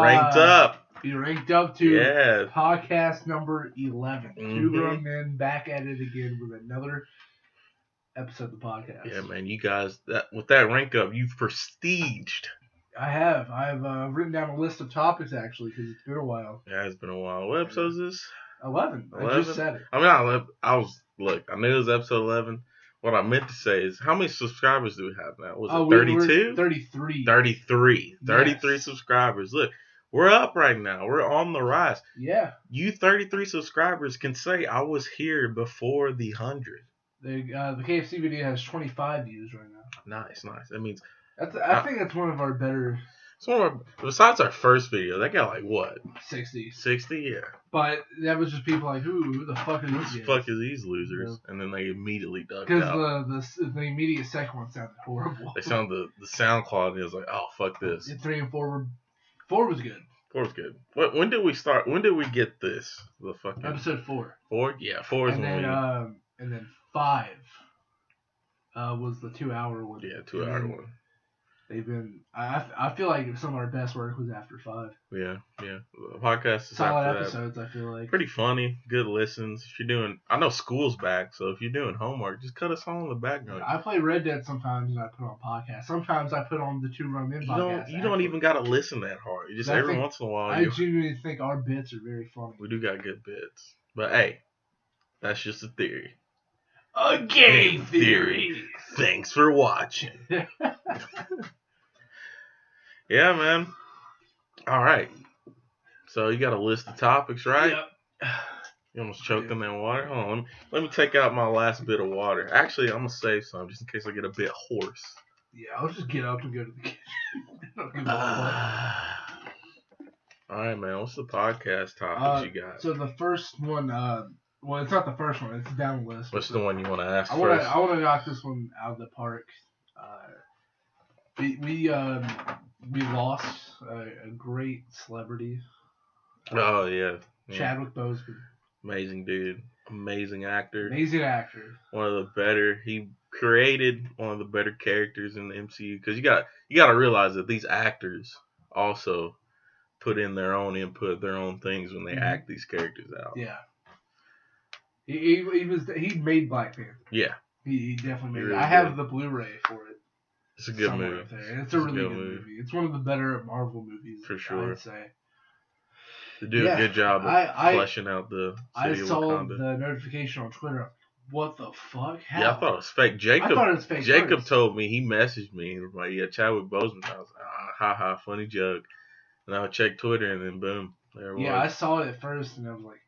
ranked up. We ranked up to podcast number 11. Mm-hmm. Two grown men back at it again with another episode of the podcast. Yeah, man, you guys, with that rank up, you've prestiged. I have. I've written down a list of topics, actually, because it's been a while. Yeah, it's been a while. What episode is this? 11. I just said it. I mean, I knew it was episode 11. What I meant to say is, how many subscribers do we have now? Was it 32? 33. 33. 33 subscribers. Look, we're up right now. We're on the rise. Yeah. You 33 subscribers can say, I was here before the 100. The KFC video has 25 views right now. Nice. That means... I think that's one of our better... Besides our first video, that got like what? 60. 60, yeah. But that was just people like, who the fuck is this? Who the fuck is these losers? Yeah. And then they immediately ducked out. Because the immediate second one sounded horrible. They sound the sound quality was like, oh, fuck this. 3 and 4 were... 4 was good. 4 was good. When did we start? When did we get this? The fucking... Episode 4. 4? Yeah, 4 is when we... And then 5 was the 2-hour one. Yeah, 2-hour one. They've been. I feel like some of our best work was after 5. Yeah. The podcast is solid after episodes. That. I feel like pretty funny, good listens. If you're doing, I know school's back, so if you're doing homework, just cut us on in the background. I play Red Dead sometimes, and I put on podcasts. Sometimes I put on the Two Rum In podcast. You don't even gotta listen that hard. You just every once in a while. I genuinely think our bits are very funny. We do got good bits, but hey, that's just a theory. A game theory. Thanks for watching. Yeah, man. All right. So you got a list of topics, right? Yep. You almost choked on that water. Hold on. Let me take out my last bit of water. Actually, I'm going to save some just in case I get a bit hoarse. Yeah, I'll just get up and go to the kitchen. All right, man. What's the podcast topics you got? So the first one, well, it's not the first one. It's down the list. What's the one you want to ask first? I want to knock this one out of the park. We lost a great celebrity. Oh, yeah. Chadwick Boseman. Amazing dude. Amazing actor. One of the better. He created one of the better characters in the MCU. Because you got to realize that these actors also put in their own input, their own things when they act these characters out. Yeah. He made Black Panther. Yeah. He definitely made it. I have the Blu-ray for it. It's a good movie. It's a really good movie. It's one of the better Marvel movies. For sure. I'd say. They do a good job of fleshing out the city of Wakanda. I saw the notification on Twitter. What the fuck? How? Yeah, I thought it was fake. I thought it was fake. Jacob told me, he messaged me, and was like, yeah, Chadwick Boseman. I was like, ha, funny joke. And I would check Twitter, and then boom, there it was. Yeah, I saw it at first, and I was like,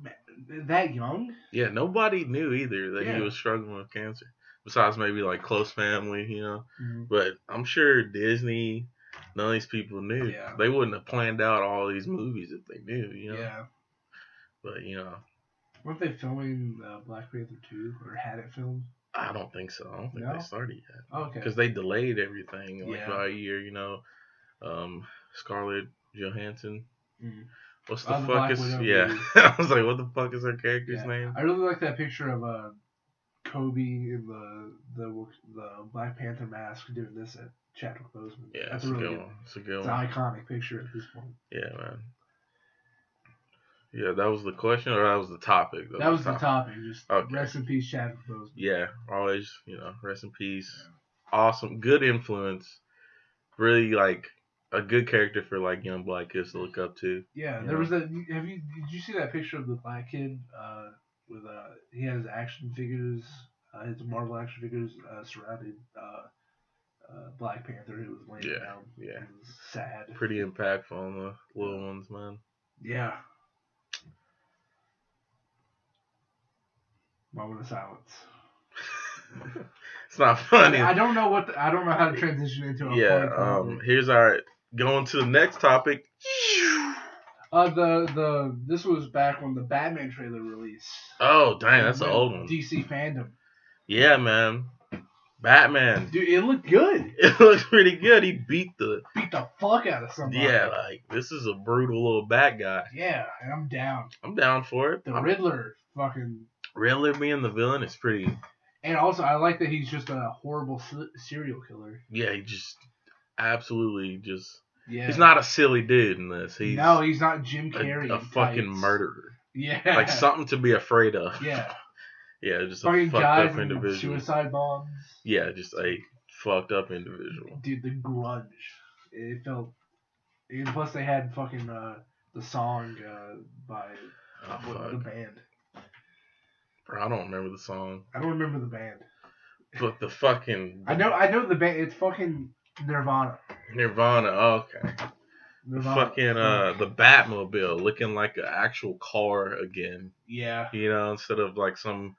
man, that young? Yeah, nobody knew either that he was struggling with cancer. Besides maybe like close family, you know. Mm-hmm. But I'm sure Disney, none of these people knew. Yeah. They wouldn't have planned out all these movies if they knew, you know. Yeah. But, you know. Weren't they filming Black Panther 2 or had it filmed? I don't think so. I don't think they started yet. Oh, okay. Because they delayed everything by a year, you know. Scarlett Johansson. Mm-hmm. What's the fuck is... Yeah. I was like, what the fuck is her character's name? I really like that picture of... Kobe in the Black Panther mask doing this at Chadwick Boseman. Yeah, that's a really good one. It's a good one. It's an iconic picture at this point. Yeah, man. Yeah, that was the question, or that was the topic? That was the topic. Just rest in peace, Chadwick Boseman. Yeah, always, rest in peace. Yeah. Awesome, good influence. Really, like a good character for like young black kids to look up to. Yeah, there was that. Did you see that picture of the black kid? With he had his action figures, his Marvel action figures surrounded Black Panther who was laying down. Yeah. It was sad. Pretty impactful on the little ones, man. Yeah. Moment of silence. It's not funny. I don't know how to transition into a part. Here's going to the next topic. This was back when the Batman trailer released. Oh, dang, that's an old one. DC fandom. Yeah, man. Batman. Dude, it looked good. It looks pretty good. He beat the fuck out of somebody. Yeah, like, this is a brutal little bad guy. Yeah, and I'm down. I'm down for it. The Riddler fucking... Riddler being the villain is pretty... And also, I like that he's just a horrible serial killer. Yeah, he just absolutely just... Yeah. He's not a silly dude in this. He's not Jim Carrey. A fucking murderer. Yeah. Like something to be afraid of. Yeah. Yeah, just a fucked up individual. Suicide bombs. Yeah, just a fucked up individual. Dude, The Grudge. It felt. And plus, they had fucking the song by the band. Bro, I don't remember the song. I don't remember the band. But the fucking. I know the band. It's fucking Nirvana. Okay. Nirvana. Fucking the Batmobile looking like an actual car again. Yeah. You know, instead of like some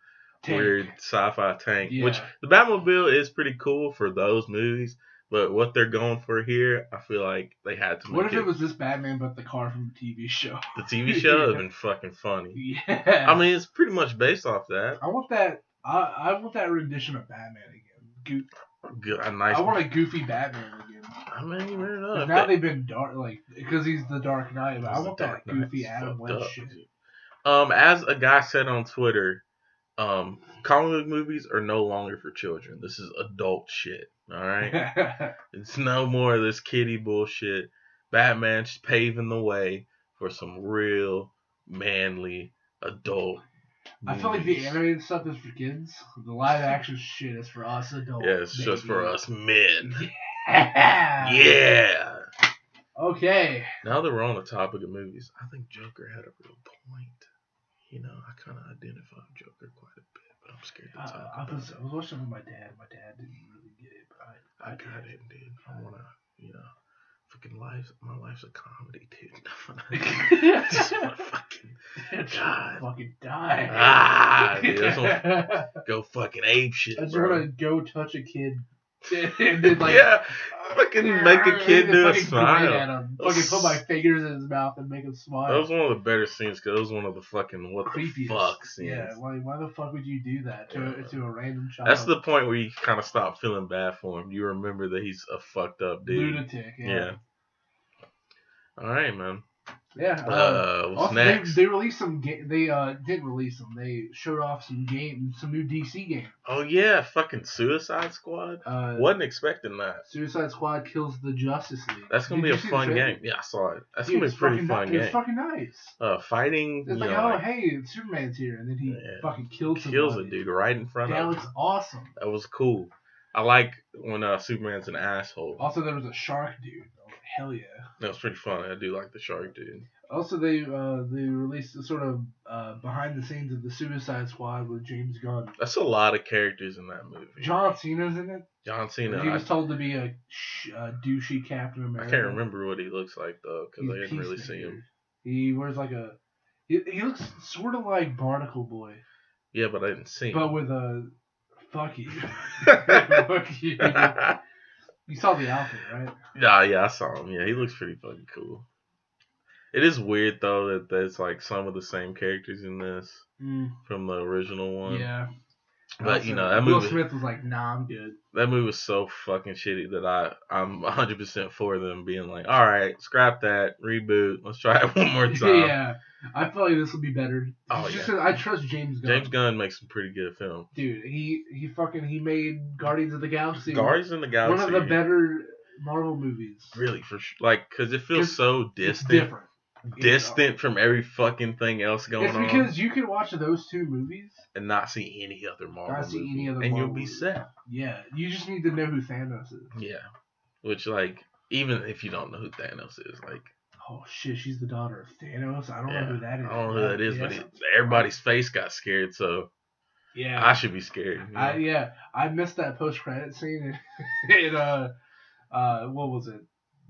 weird sci-fi tank. Yeah. Which the Batmobile is pretty cool for those movies. But what they're going for here, I feel like they had to make What if it was this Batman but the car from the TV show? The TV show would have been fucking funny. Yeah. I mean, it's pretty much based off that. I want that. I want that rendition of Batman again. I want a goofy Batman again. I mean, you never know. Now they've been dark, like because he's the Dark Knight. But I want that goofy Adam West shit. As a guy said on Twitter, comic book movies are no longer for children. This is adult shit. All right, it's no more of this kiddie bullshit. Batman's paving the way for some real manly adult. I feel like the animated stuff is for kids. The live action shit is for us adults. Yeah, it's just for us men. Yeah. Yeah. Okay. Now that we're on the topic of movies, I think Joker had a real point. You know, I kind of identify with Joker quite a bit, but I'm scared to talk about it. I was watching with my dad. My dad didn't really get it, but I got it, dude. I want to, you know, my life's a comedy, dude. I just want to fucking die. Dude, I just want to go fucking ape shit, I just want to go touch a kid. And then, like, yeah, fucking make a kid do a smile. Fucking put my fingers in his mouth and make him smile. That was one of the better scenes because it was one of the fucking what the fuck scenes. Yeah, like why the fuck would you do that to a random child? That's the point where you kind of stop feeling bad for him. You remember that he's a fucked up dude. Lunatic. Yeah. All right, man. Yeah. What's next? They released some. They didn't release them. They showed off some new DC games. Oh yeah, fucking Suicide Squad. Wasn't expecting that. Suicide Squad kills the Justice League. That's gonna be a fun game. Yeah, I saw it. That's gonna be a pretty fun game. It's fucking nice. Fighting. It's like, hey, Superman's here, and then he fucking kills a dude right in front of him. That looks awesome. That was cool. I like when Superman's an asshole. Also, there was a shark dude. Hell yeah. That was pretty fun. I do like the shark dude. Also, they released a sort of behind the scenes of the Suicide Squad with James Gunn. That's a lot of characters in that movie. John Cena's in it. John Cena. He was told to be a douchey Captain America. I can't remember what he looks like though, because I didn't really see him. He wears like he looks sort of like Barnacle Boy. Yeah, but I didn't see him. But with a fuck you. Fuck you. You saw the outfit, right? Yeah, I saw him. Yeah, he looks pretty fucking cool. It is weird though that there's like some of the same characters in this from the original one. Yeah. But you know that Will movie. Smith was like, "Nah, I'm good." That movie was so fucking shitty that I'm 100% for them being like, "All right, scrap that, reboot. Let's try it one more time." Yeah, I feel like this will be better. I trust James Gunn. James Gunn makes some pretty good films. Dude, he made Guardians of the Galaxy. Guardians of the Galaxy. One of the better Marvel movies. Really, because it feels so distant. It's different. Distant from every fucking thing else going on. It's because you can watch those two movies and not see any other Marvel movie. And you'll be set. Yeah, you just need to know who Thanos is. Yeah, which like even if you don't know who Thanos is, like, oh shit, she's the daughter of Thanos. I don't know who that is. I don't know who that is, but everybody's face got scared, so yeah, I should be scared. I missed that post credit scene in what was it?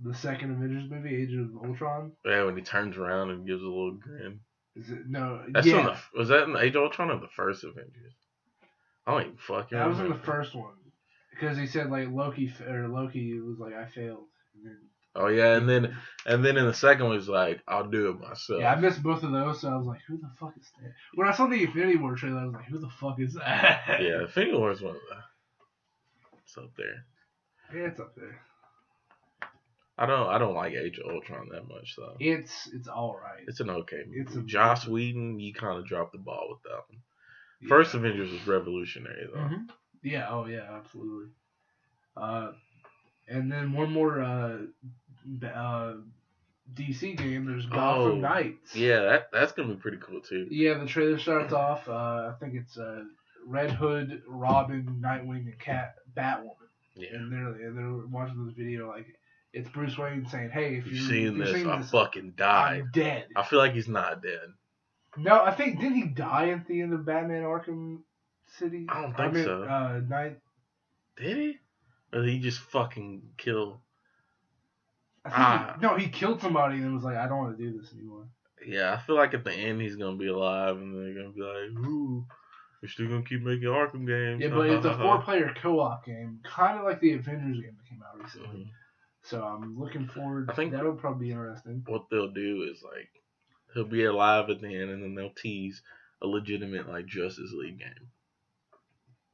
The second Avengers movie, Age of Ultron. Yeah, when he turns around and gives a little grin. Is it no? That's was that in the Age of Ultron or the first Avengers? I don't even fucking remember. That was in the first one because he said like Loki was like I failed. Oh yeah, and then in the second one, he's like, I'll do it myself. Yeah, I missed both of those, so I was like, who the fuck is that? When I saw the Infinity War trailer, I was like, who the fuck is that? Yeah, Infinity War is one of the. It's up there. Yeah, it's up there. I don't like Age of Ultron that much though. It's all right. It's an okay movie. Joss Whedon, you kind of dropped the ball with that one. Yeah. First Avengers was revolutionary though. Mm-hmm. Yeah. Oh yeah. Absolutely. And then one more DC game. There's Gotham Knights. Yeah, that's gonna be pretty cool too. Yeah, the trailer starts off. I think it's Red Hood, Robin, Nightwing, and Batwoman. Yeah. And they're watching this video like it's Bruce Wayne saying, "Hey, if you're seeing this, I fucking die. I'm dead." I feel like he's not dead. No, I think didn't he die at the end of Batman Arkham City? I don't think so. Did he? Or did he just fucking kill? No, he killed somebody and was like, I don't want to do this anymore. Yeah, I feel like at the end he's gonna be alive and they're gonna be like, ooh, we're still gonna keep making Arkham games. Yeah, but it's a 4-player co-op game, kind of like the Avengers game that came out recently. Mm-hmm. So I'm looking forward. I think that'll probably be interesting. What they'll do is like he'll be alive at the end, and then they'll tease a legitimate like Justice League game.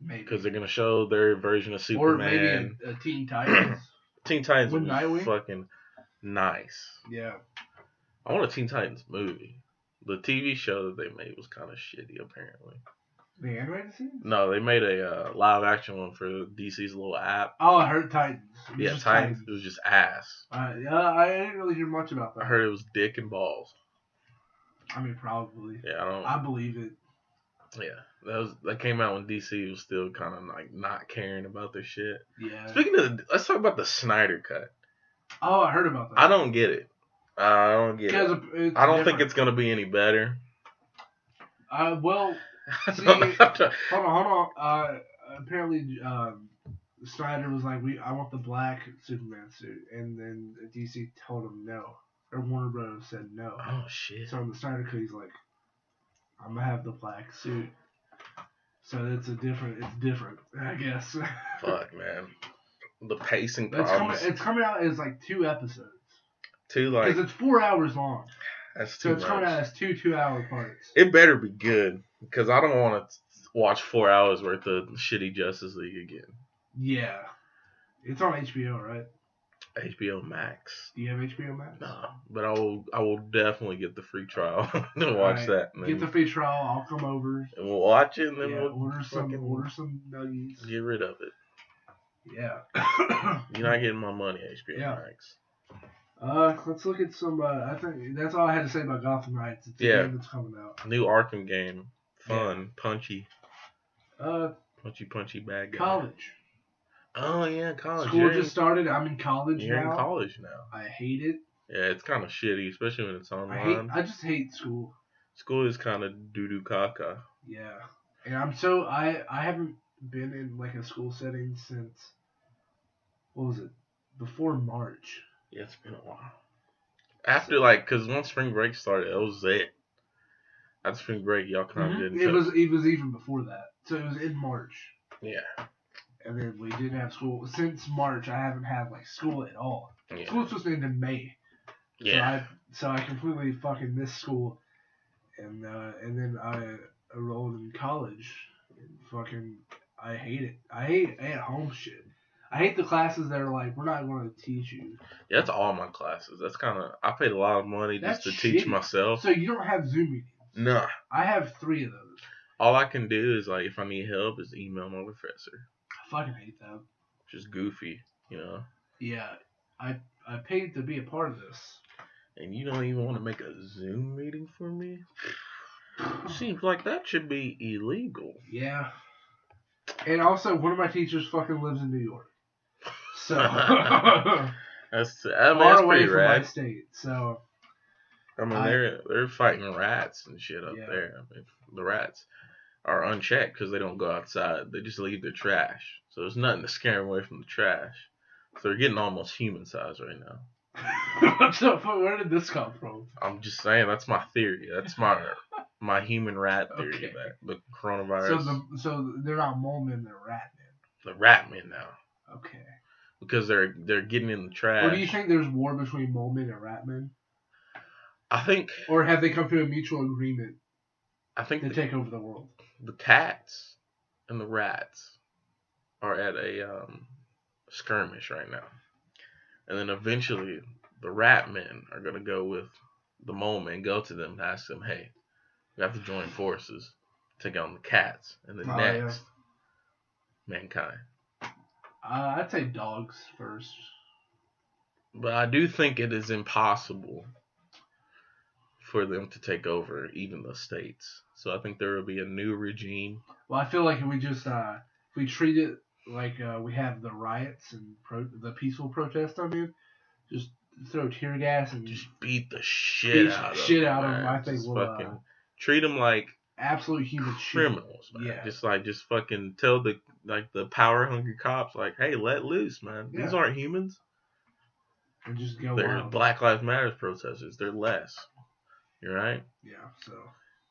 Maybe because they're gonna show their version of Superman. Or maybe a Teen Titans. Teen Titans would be fucking nice. Yeah. I want a Teen Titans movie. The TV show that they made was kind of shitty, apparently. The animated series? No, they made a live action one for DC's little app. Oh, I heard Titans. Yeah, Titans. It was just ass. I didn't really hear much about that. I heard it was dick and balls. I mean, probably. Yeah, I believe it. Yeah, that came out when DC was still kind of like not caring about their shit. Yeah. Speaking of, let's talk about the Snyder Cut. Oh, I heard about that. I don't get it. I don't get it. I don't think it's gonna be any better. Well, see, hold on. Apparently, Snyder was like, I want the black Superman suit, and then DC told him no, or Warner Bros. Said no. Oh shit! So in the Snyder Cut, he's like, I'm gonna have the black suit. So it's different, I guess. Fuck, man. The pacing problems. It's coming out as like 2 episodes. Because it's 4 hours long. That's too much. So it's coming out as 2 2-hour parts. It better be good, because I don't want to watch 4 hours worth of shitty Justice League again. Yeah. It's on HBO, right? HBO Max. Do you have HBO Max? No, but I will definitely get the free trial to watch that. And get the free trial. I'll come over. And we'll watch it, and then we'll order some nuggies. Get rid of it. Yeah. You're not getting my money, HBO Max. Let's look at some. I think that's all I had to say about Gotham Knights. It's a game that's coming out. New Arkham game. Fun, punchy. Punchy bad guy. College. Oh yeah, college. School just started. I'm in college now. You're in college now. I hate it. Yeah, it's kind of shitty, especially when it's online. I just hate school. School is kind of doo-doo caca. Yeah, and I haven't been in like a school setting since, what was it? Before March. Yeah, it's been a while. After because once spring break started, that was it. After spring break, y'all kind of didn't. It was even before that, so it was in March. Yeah. And then we didn't have school since March. I haven't had school at all. Yeah. School's supposed to end in May. Yeah. So I completely fucking missed school, and then I enrolled in college. And fucking, I hate it. I hate home shit. I hate the classes that are like, we're not going to teach you. Yeah, that's all my classes. That's kind of, I paid a lot of money just to teach myself. So you don't have Zoom meetings? No. I have 3 of those. All I can do is if I need help, is email my professor. I fucking hate that. Just goofy, you know? Yeah. I paid to be a part of this. And you don't even want to make a Zoom meeting for me? Seems like that should be illegal. Yeah. And also, one of my teachers fucking lives in New York. So. that's far away pretty from rad. my state. So. I mean, they're fighting rats and shit up there. I mean, the rats are unchecked because they don't go outside. They just leave their trash. So there's nothing to scare them away from the trash. So they're getting almost human size right now. Where did this come from? I'm just saying, that's my theory. That's my human rat theory. Okay. That the coronavirus. So they're not mole men, they're rat men. The rat men now. Okay. Because they're getting in the trash. Or do you think there's war between mole men and rat men? I think. Or have they come to a mutual agreement? I think to take over the world. The cats and the rats are at a skirmish right now. And then eventually, the rat men are going to go with the mole men, go to them and ask them, hey, we have to join forces, take on the cats, and then mankind. I'd say dogs first. But I do think it is impossible for them to take over even the states. So I think there will be a new regime. Well, I feel like if we just if we treat it like we have the riots and the peaceful protests, just throw tear gas and just beat the shit out of them. I think we'll fucking treat them like absolute human criminals, shit. man. Yeah. Just fucking tell the power hungry cops like, hey, let loose, man. Yeah. These aren't humans. And just go They're wild. Black Lives Matter protesters. They're less. You're right. Yeah. So.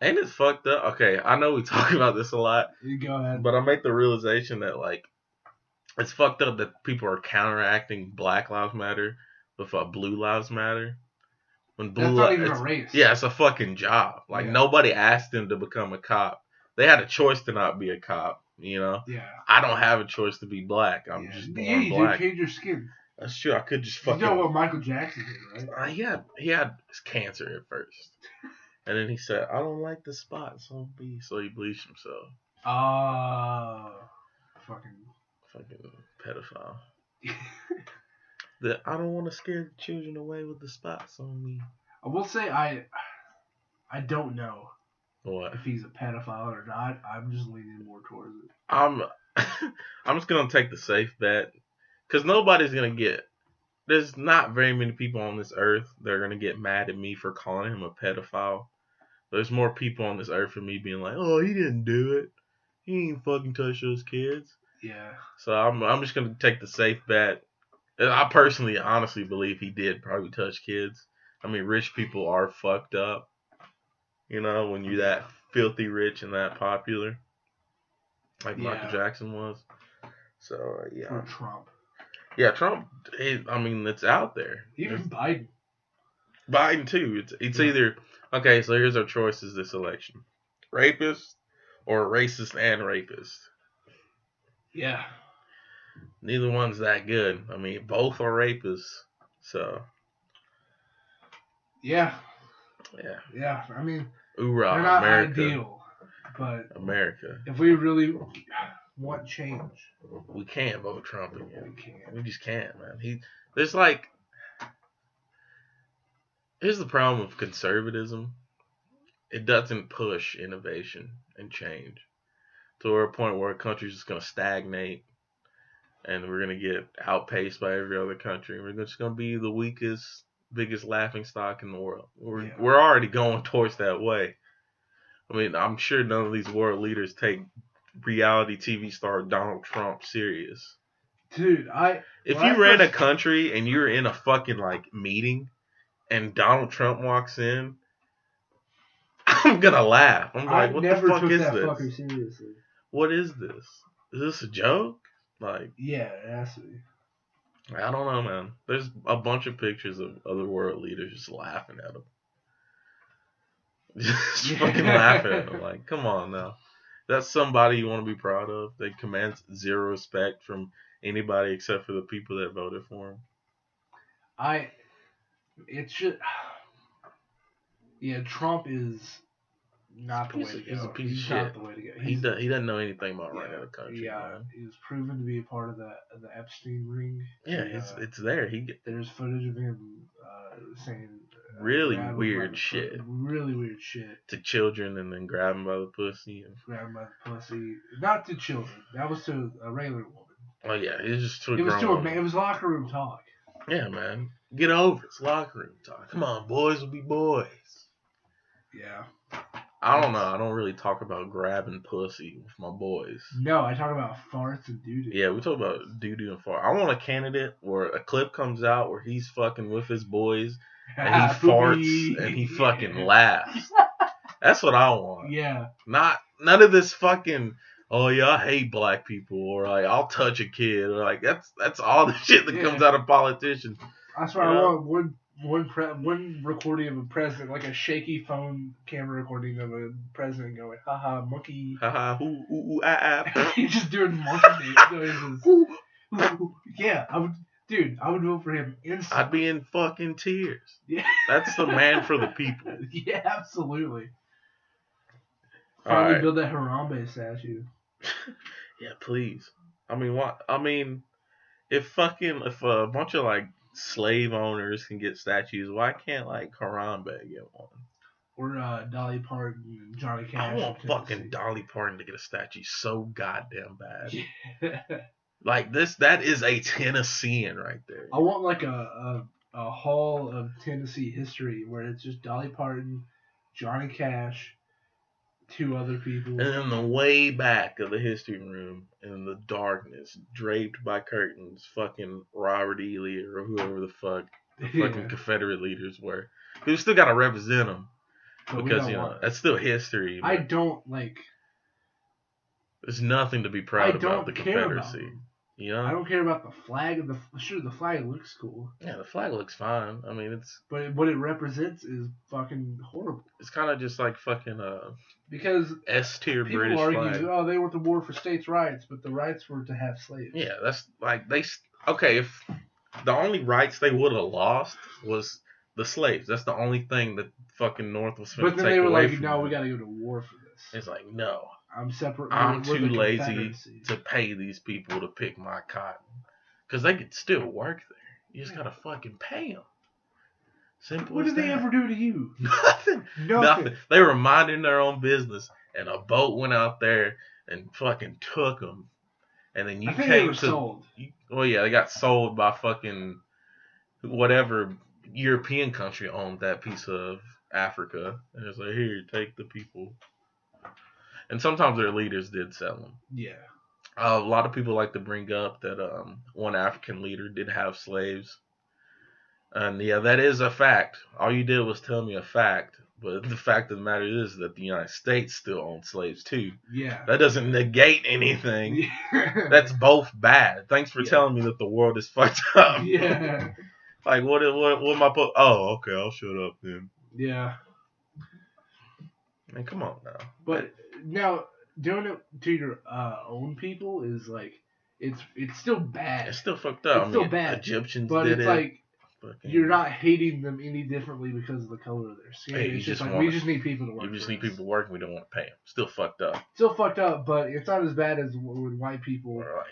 Ain't it fucked up? Okay, I know we talk about this a lot. You go ahead. But I make the realization that like it's fucked up that people are counteracting Black Lives Matter with Blue Lives Matter. When That's not even a race. Yeah, it's a fucking job. Like nobody asked them to become a cop. They had a choice to not be a cop. You know. Yeah. I don't have a choice to be black. I'm just born black. You change your skin. That's true. I could just fucking. You know what Michael Jackson did, right? He had cancer at first, and then he said, "I don't like the spot, so he bleached himself." Fucking pedophile. That I don't want to scare the children away with the spots on me. I will say I don't know what if he's a pedophile or not. I'm just leaning more towards it. I'm just gonna take the safe bet because nobody's gonna get. There's not very many people on this earth that are gonna get mad at me for calling him a pedophile. There's more people on this earth for me being like, "Oh, he didn't do it. He ain't fucking touch those kids." Yeah. So I'm just gonna take the safe bet. I personally, honestly believe he did probably touch kids. I mean, rich people are fucked up. You know, when you're that filthy rich and that popular, like Michael Jackson was. So yeah. For Trump. Yeah, Trump. It's out there. Even Biden. Biden too. It's either okay. So here's our choices this election: rapist or racist and rapist. Yeah. Neither one's that good. I mean, both are rapists. So. Yeah. Yeah. Yeah. I mean, hoorah, they're not America. ideal, but America. If we really want change, we can't vote Trump again. We can't. We just can't, man. Here's the problem with conservatism. It doesn't push innovation and change to a point where a country's just going to stagnate and we're going to get outpaced by every other country. We're just going to be the weakest, biggest laughing stock in the world. We're already going towards that way. I mean, I'm sure none of these world leaders take reality TV star Donald Trump serious. Dude, if you ran a country and you're in a fucking meeting and Donald Trump walks in, I'm gonna laugh. I'm like, what the fuck is this? Fucking seriously. What is this? Is this a joke? Yeah, it has to be. I don't know, man. There's a bunch of pictures of other world leaders just laughing at him. Just fucking laughing at him. Like, come on now. That's somebody you want to be proud of. They command zero respect from anybody except for the people that voted for him. Trump is not the way to go. He's a piece of shit. Not the way to go. He doesn't know anything about running a country. Yeah, man. He was proven to be a part of the Epstein ring. Yeah, it's there. There's footage of him saying really weird shit. Really weird shit to children, and then grab him by the pussy. Not to children. That was to a regular woman. Oh yeah, it was just to. It was to a man. It was locker room talk. Yeah, man. Get over it. It's locker room talk. Come on, boys will be boys. Yeah. I don't know. I don't really talk about grabbing pussy with my boys. No, I talk about farts and doo-doo. Yeah, we talk about doo-doo and fart. I want a candidate where a clip comes out where he's fucking with his boys and he farts and he fucking laughs. That's what I want. Yeah. None of this fucking, oh yeah, I hate black people, or I'll touch a kid, or that's all the shit that comes out of politicians. That's why I want one recording of a president, like a shaky phone camera recording of a president going, haha, monkey. Haha, ooh, ah. He's just doing monkey noises. Yeah, I would vote for him instantly. I'd be in fucking tears. Yeah. That's the man for the people. Yeah, absolutely. Finally build that Harambe statue. Yeah, please. I mean, what? I mean, if a bunch of like slave owners can get statues, why can't like Harambe get one? Or Dolly Parton and Johnny Cash. I want fucking Dolly Parton to get a statue so goddamn bad. Yeah. Like that is a Tennessean right there. I want like a hall of Tennessee history where it's just Dolly Parton, Johnny Cash, 2 other people. And in the way back of the history room, in the darkness, draped by curtains, fucking Robert E. Lee or whoever the fuck the fucking Confederate leaders were. We still gotta represent them. But because, that's still history. I don't like... There's nothing to be proud about the Confederacy. You know? I don't care about the flag. Sure, the flag looks cool. Yeah, the flag looks fine. I mean, it's... But what it represents is fucking horrible. It's kind of just like fucking because S-tier British flag. People argue, oh, they went to war for states' rights, but the rights were to have slaves. Yeah, that's like okay, if the only rights they would have lost was the slaves. That's the only thing that fucking North was finna take away from them. But then they were like, no, we gotta go to war for this. It's like, no. I'm too lazy to pay these people to pick my cotton. Because they could still work there. You just gotta fucking pay them. Simple What did they ever do to you? Nothing. They were minding their own business, and a boat went out there and fucking took them. And then they were sold. They got sold by fucking whatever European country owned that piece of Africa. And it's like, here, take the people. And sometimes their leaders did sell them. Yeah. A lot of people like to bring up that one African leader did have slaves. And yeah, that is a fact. All you did was tell me a fact. But the fact of the matter is that the United States still owns slaves too. Yeah. That doesn't negate anything. Yeah. That's both bad. Thanks for telling me that the world is fucked up. Yeah. Like, what am I put? Oh, okay, I'll shut up then. Yeah. Man, come on now. But now, doing it to your own people is like, it's still bad. It's still fucked up. It's still bad. Egyptians but did it's it. Like, you're not hating them any differently because of the color of their skin. Hey, it's just like, we just need people to work. You just need people to work, and we don't want to pay them. Still fucked up. Still fucked up, but it's not as bad as with white people. Right.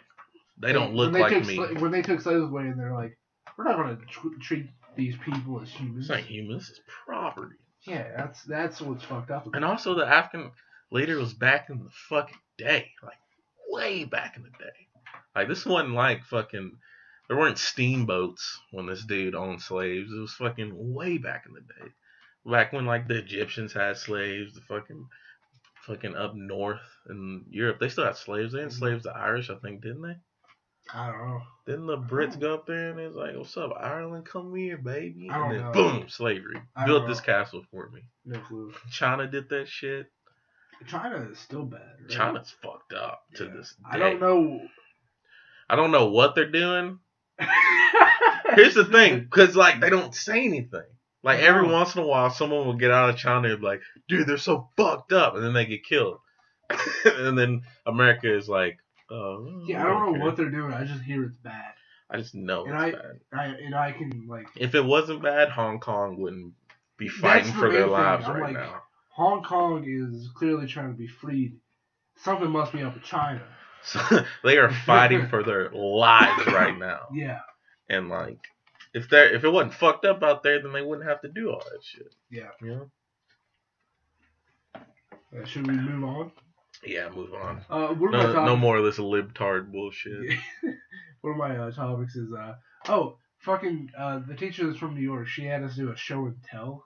They don't look like me. When they took slaves away, and they're like, we're not going to treat these people as humans. This ain't humans. This is property. Yeah, that's what's fucked up. And also, the African leader was back in the fucking day, like way back in the day. Like this wasn't like fucking. There weren't steamboats when this dude owned slaves. It was fucking way back in the day, back when like the Egyptians had slaves. The fucking up north in Europe, they still had slaves. They enslaved the Irish, I think, didn't they? I don't know. Didn't the Brits go up there and it was like, "What's up, Ireland? Come here, baby!" And then boom, slavery. Built this castle for me. No clue. China did that shit. China is still bad. Right? China's fucked up to this day. I don't know. I don't know what they're doing. Here's the thing, because like they don't say anything. Like every once in a while, someone will get out of China and be like, "Dude, they're so fucked up," and then they get killed. And then America is like, "Oh, yeah, I don't know what they're doing. I just hear it's bad. I just know it's bad. I can like. If it wasn't bad, Hong Kong wouldn't be fighting for their lives right now. Hong Kong is clearly trying to be freed. Something must be up with China. So they are fighting for their lives right now. Yeah. And like, if it wasn't fucked up out there, then they wouldn't have to do all that shit. Yeah. You know? Should we move on? Yeah, move on. No more of this libtard bullshit. One of my topics is the teacher that's from New York. She had us do a show and tell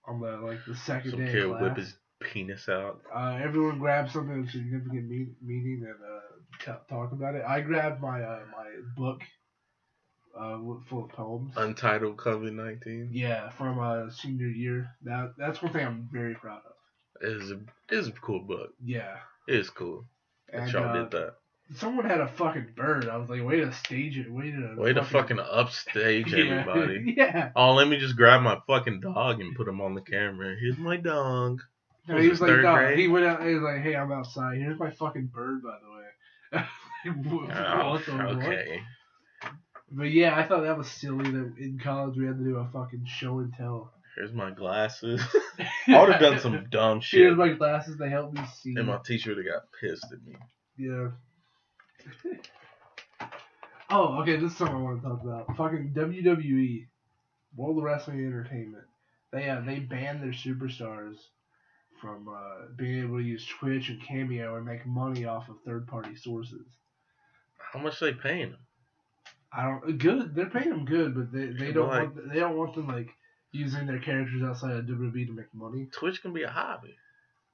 on the second day. Some kid would whip his penis out. Everyone grabbed something of significant meaning and talk about it. I grabbed my my book full of poems. Untitled COVID-19. Yeah, from senior year. That's one thing I'm very proud of. It is a cool book. Yeah. It is cool that y'all did that. Someone had a fucking bird. I was like, way to stage it. Way to fucking upstage everybody. Yeah. Oh, let me just grab my fucking dog and put him on the camera. Here's my dog. No, he was like, no. He went out. He was like, hey, I'm outside. Here's my fucking bird, by the way. Okay. But yeah, I thought that was silly that in college we had to do a fucking show and tell. Here's my glasses. I would have done some dumb shit. Here's my glasses. They help me see. And my teacher would have got pissed at me. Yeah. Oh, okay. This is something I want to talk about. Fucking WWE, World Wrestling Entertainment. They banned their superstars from being able to use Twitch and Cameo and make money off of third-party sources. How much are they paying them? I don't good. They're paying them good, but they don't want them like using their characters outside of WWE to make money. Twitch can be a hobby.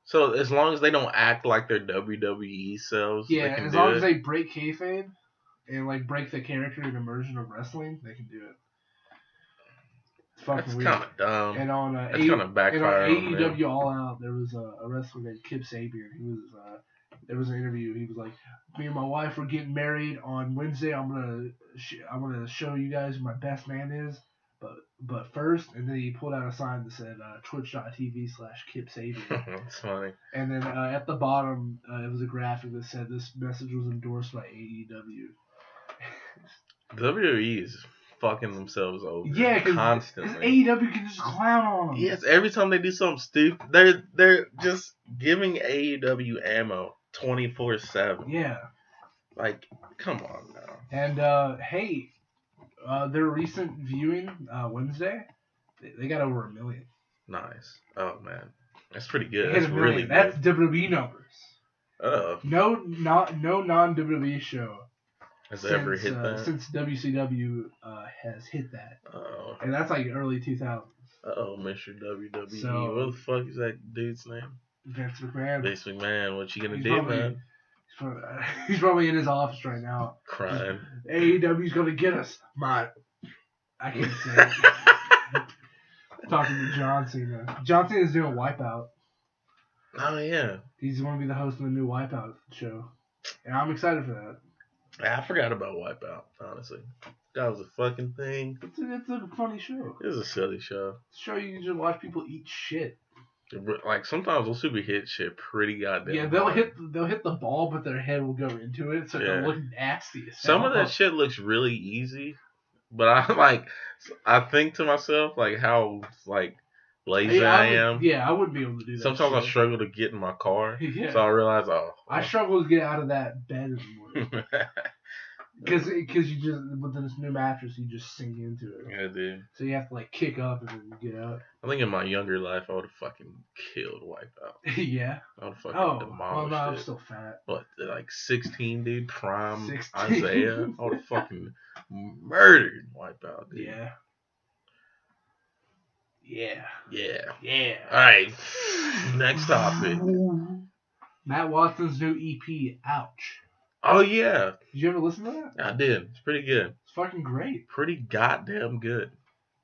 So as long as they don't act like their WWE selves, yeah, they can as do long it. as they break kayfabe and like break the character and immersion of wrestling, they can do it. It's fucking weird. That's kind of dumb. And on that's kind of backfire on AEW All Out, there was a wrestler named Kip Sabian. There was an interview. He was like, "Me and my wife were getting married on Wednesday. I'm gonna show you guys who my best man is, but first." And then he pulled out a sign that said twitch.tv/Kip Sabian. That's funny. And then at the bottom, it was a graphic that said this message was endorsed by AEW. WWE is fucking themselves over. Yeah, constantly. Because AEW can just clown on them. Yes, every time they do something stupid, they're just giving AEW ammo 24/7. Yeah. Like, come on now. And hey, their recent viewing Wednesday, they got over 1 million. Nice. Oh man, that's pretty good. That's really good. That's WWE numbers. Oh. No non-WWE show has ever hit that since WCW has hit that. Oh. And that's like early 2000s. Mr. WWE. So, what the fuck is that dude's name? Vince McMahon. Vince McMahon. What you gonna do, man? He's probably in his office right now. Crying. AEW's gonna get us. I can't say it. Talking to John Cena. John Cena's doing Wipeout. Oh, yeah. He's going to be the host of the new Wipeout show. And I'm excited for that. I forgot about Wipeout, honestly. That was a fucking thing. It's a funny show. It was a silly show. It's a show you can just watch people eat shit. Like, sometimes those super hit shit pretty goddamn Yeah, they'll hit the ball, but their head will go into it, so it'll look nasty. Some of that shit looks really easy, but I think to myself, like, how, like, lazy I am. Yeah, I wouldn't be able to do that. Sometimes I struggle to get in my car, so I realize, I struggle to get out of that bed in the morning. Because you just, with this new mattress, you just sink into it. Yeah, dude. So you have to, like, kick up and then get out. I think in my younger life, I would have fucking killed Wipeout. Yeah. I would have fucking demolished it. I'm still fat. What, like 16, dude? Prime 16. Isaiah? I would have fucking murdered Wipeout, dude. Yeah. Yeah. Yeah. Yeah. Alright. Next topic. Matt Watson's new EP, Ouch. Oh, yeah. Did you ever listen to that? I did. It's pretty good. It's fucking great. Pretty goddamn good.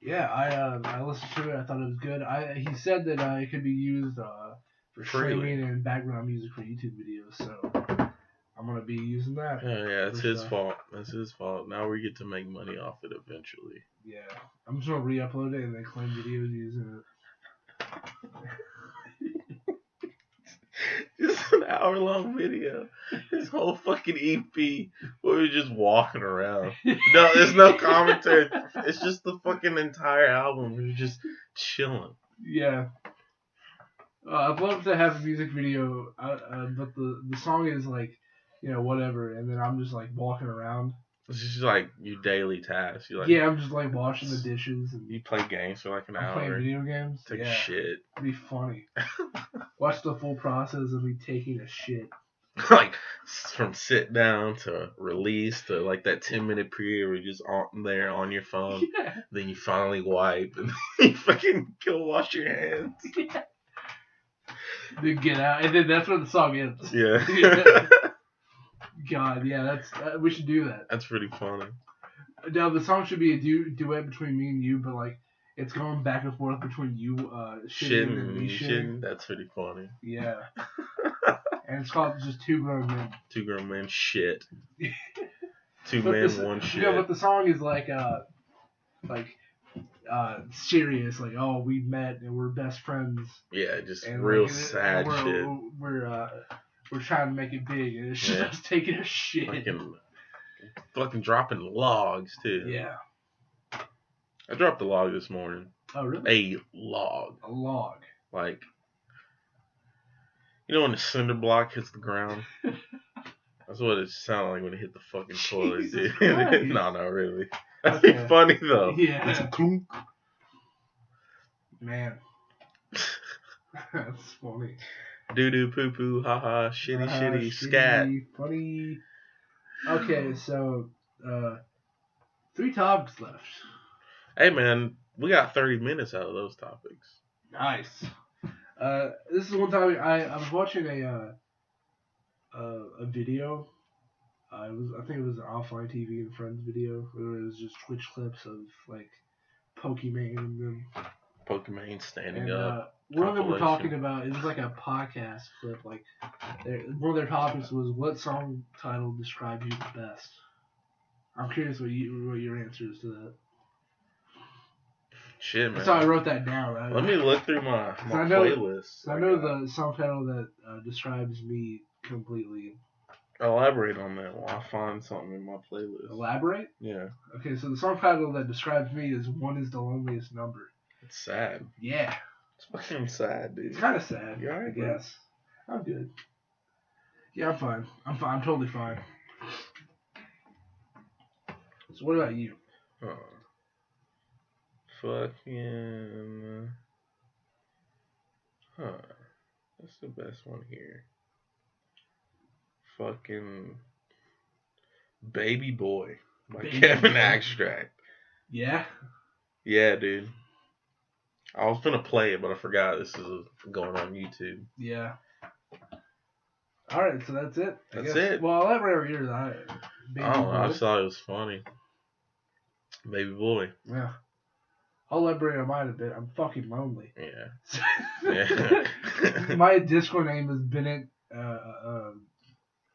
Yeah, I listened to it. I thought it was good. He said that it could be used for streaming and background music for YouTube videos, so I'm going to be using that. Yeah, it's his fault. That's his fault. Now we get to make money off it eventually. Yeah. I'm just going to re-upload it and then claim videos using it. Just an hour-long video. His whole fucking EP where we're just walking around. No, there's no commentary. It's just the fucking entire album. We're just chilling. Yeah. I'd love to have a music video, but the song is like, whatever, and then I'm just like walking around. It's just like your daily task. I'm just like washing the dishes. And you play games for like an hour. Playing video games. Take a shit. It'd be funny. Watch the full process of me taking a shit. Like from sit down to release to like that 10-minute period where you're just on there on your phone. Yeah. Then you finally wipe and you fucking go wash your hands. Yeah. Then get out, and then that's where the song ends. Yeah. God, yeah, we should do that. That's pretty funny. Now the song should be a duet between me and you, but like it's going back and forth between you shitting and me shitting. That's pretty funny. Yeah. And it's called just Two Grown Men. Two Grown Men shit. Two men, one shit. But the song is like serious, like, oh, we met and we're best friends. Yeah, just and real like, sad shit. We're trying to make it big, and it's just us taking a shit. Fucking dropping logs too. Yeah. I dropped a log this morning. Oh really? A log. A log. Like, when the cinder block hits the ground. That's what it sounded like when it hit the fucking toilet, dude. No, not really. That'd be funny though. Yeah. It's a clunk. Man. That's funny. Doo doo poo poo, haha, shitty, scat. Funny. Okay, so 3 topics left. Hey man, we got 30 minutes out of those topics. Nice. This is one time I was watching a video. I think it was an Offline TV and Friends video where it was just Twitch clips of like Pokemon and them. Pokemon standing up. One of them were talking about, it was like a podcast clip. Like one of their topics was, what song title describes you the best? I'm curious what your answer is to that. Shit, man. So I wrote that down. Let me look through my playlist. I know the song title that describes me completely. Elaborate on that while I find something in my playlist. Elaborate? Yeah. Okay, so the song title that describes me is "One Is the Loneliest Number." It's sad. Yeah. It's fucking sad, dude. It's kind of sad. You alright, I guess. I'm good. Yeah, I'm fine. I'm totally fine. So what about you? Fucking. That's the best one here. Fucking. Baby Boy by Kevin Abstract. Yeah? Yeah, dude. I was gonna play it, but I forgot this is going on YouTube. Yeah. Alright, so that's it. That's it. Well, I'll elaborate here. I just thought it was funny. Baby Boy. Yeah. I'll elaborate on mine a bit. I'm fucking lonely. Yeah. My Discord name is Bennett.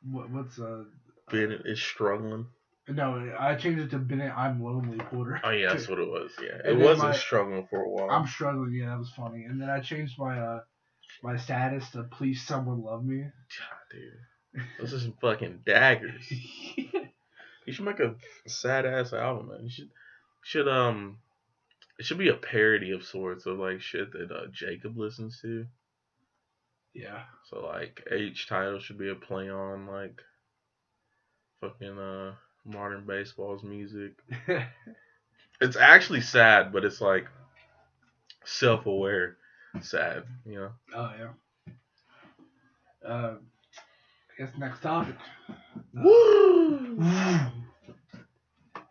What's Bennett is struggling. No, I changed it to Bennett. I'm lonely Porter. Oh yeah, that's what it was. Yeah, it wasn't struggling for a while. I'm struggling. Yeah, that was funny. And then I changed my my status to please someone love me. God, dude, those are some fucking daggers. You should make a sad ass album, man. You should it should be a parody of sorts of like shit that Jacob listens to. Yeah. So like each title should be a play on like fucking modern baseball's music. It's actually sad, but it's like self-aware sad, you know. Oh yeah. I guess next topic. Woo!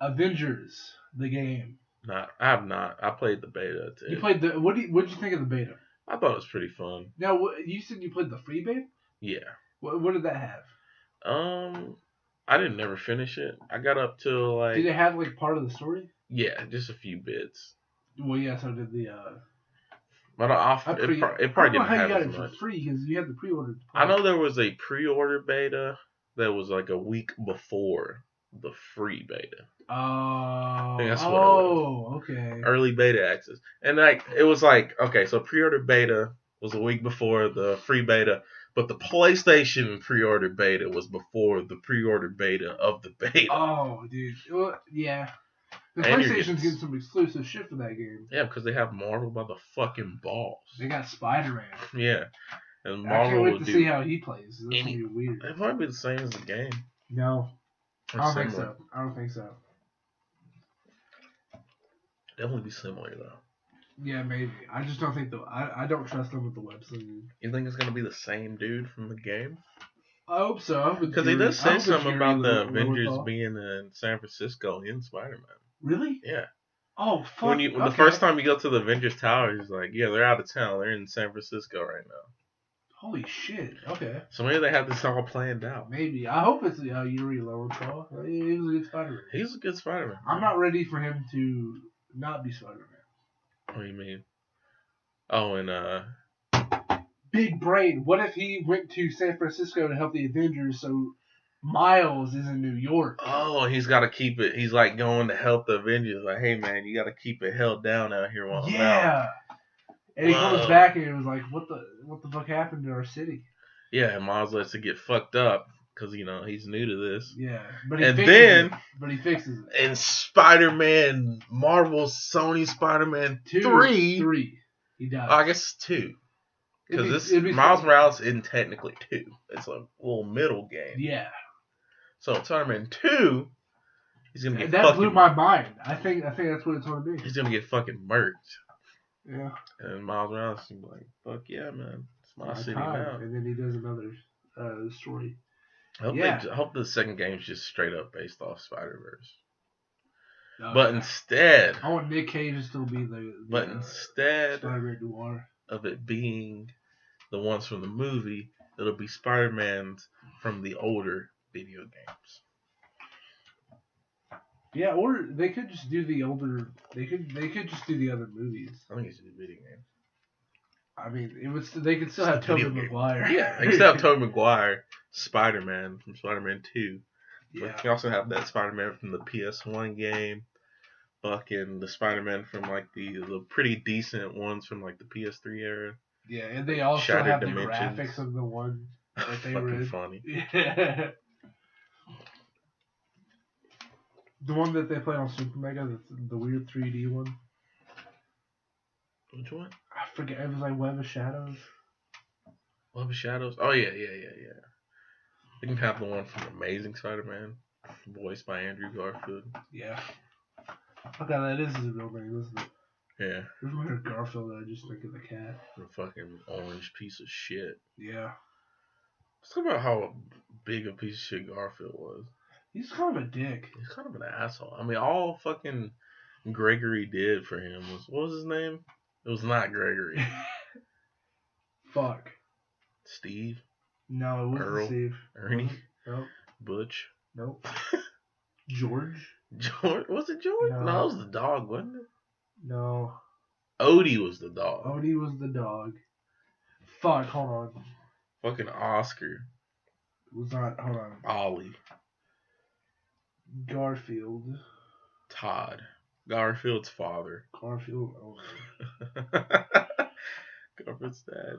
Avengers, the game. I have not. I played the beta too. You played the what did you think of the beta? I thought it was pretty fun. Now, you said you played the free beta? Yeah. What did that have? I didn't never finish it. I got up to like. Did it have like part of the story? Yeah, just a few bits. Well, yeah. So did the. But it probably didn't have as much. I don't know how you got it for free because you had the pre-order. I know there was a pre-order beta that was like a week before the free beta. Oh. I think that's what it was. Okay. Early beta access, and like it was like okay, so pre-order beta was a week before the free beta. But the PlayStation pre-order beta was before the pre-order beta of the beta. Oh, dude. Well, yeah. The PlayStation's getting some exclusive shit for that game. Yeah, because they have Marvel by the fucking balls. They got Spider-Man. Yeah. And Marvel I can't wait to see how he plays. That's going to be weird. It might be the same as the game. No. I don't think so. Definitely be similar, though. Yeah, maybe. I just don't think I don't trust them with the web slinging. You think it's gonna be the same dude from the game? I hope so. Because he does say something about the Avengers being in San Francisco in Spider-Man. Really? Yeah. Oh fuck! When the first time you go to the Avengers Tower, he's like, "Yeah, they're out of town. They're in San Francisco right now." Holy shit! Okay. So maybe they have this all planned out. Maybe. I hope it's Yuri Lowenthal. He was a good Spider-Man. He's a good Spider-Man. I'm not ready for him to not be Spider-Man. What do you mean? Oh, and Big brain. What if he went to San Francisco to help the Avengers so Miles is in New York? Oh, he's got to keep it. He's like going to help the Avengers. Like, hey man, you got to keep it held down out here while I'm out. And he comes back and he was like, what the fuck happened to our city? Yeah, and Miles lets it get fucked up because he's new to this. Yeah, but he fixes it. And Spider-Man, Marvel, Sony Spider-Man 3, he dies. I guess 2. Because Miles Morales isn't technically 2. It's a little middle game. Yeah. So Spider-Man 2, he's gonna get that blew my mind. I think that's what it's gonna be. He's gonna get fucking murked. Yeah. And Miles Morales is like, fuck yeah, man, it's my city time. now. And then he does another story. I hope the second game's just straight up based off Spider-Verse. Instead, I want Nick Cage to still be the instead Spider-Man Noir of it being the ones from the movie, it'll be Spider-Man's from the older video games. Yeah, or they could just do the older. They could just do the other movies. I think it's just video games. I mean, they could still have Tobey Maguire. Yeah, they could still have Tobey Maguire, Spider-Man from Spider-Man 2. Yeah. But you also have that Spider-Man from the PS1 game. Fucking the Spider-Man from like the pretty decent ones from like the PS3 era. Yeah, and they also Shattered have Dimensions. The graphics of the one that they were in. Funny. Yeah. The one that they played on Super Mega, the weird 3D one. Which one? I forget. It was like Web of Shadows. Web of Shadows? Oh, yeah. You can have the one from Amazing Spider-Man, voiced by Andrew Garfield. Yeah. Okay, that is his real name, isn't it? Yeah. There's one here, Garfield, I just think of the cat. The fucking orange piece of shit. Yeah. Let's talk about how big a piece of shit Garfield was. He's kind of a dick. He's kind of an asshole. I mean, all fucking Gregory did for him was, what was his name? It was not Gregory. Fuck. Steve? No, it wasn't Earl? Steve. Ernie? Nope. Butch? Nope. George? George? Was it George? No, it was the dog, wasn't it? No. Odie was the dog. Odie was the dog. Fuck, hold on. Fucking Oscar. It was not, hold on. Ollie. Garfield. Todd. Garfield's father. Garfield. Garfield's dad.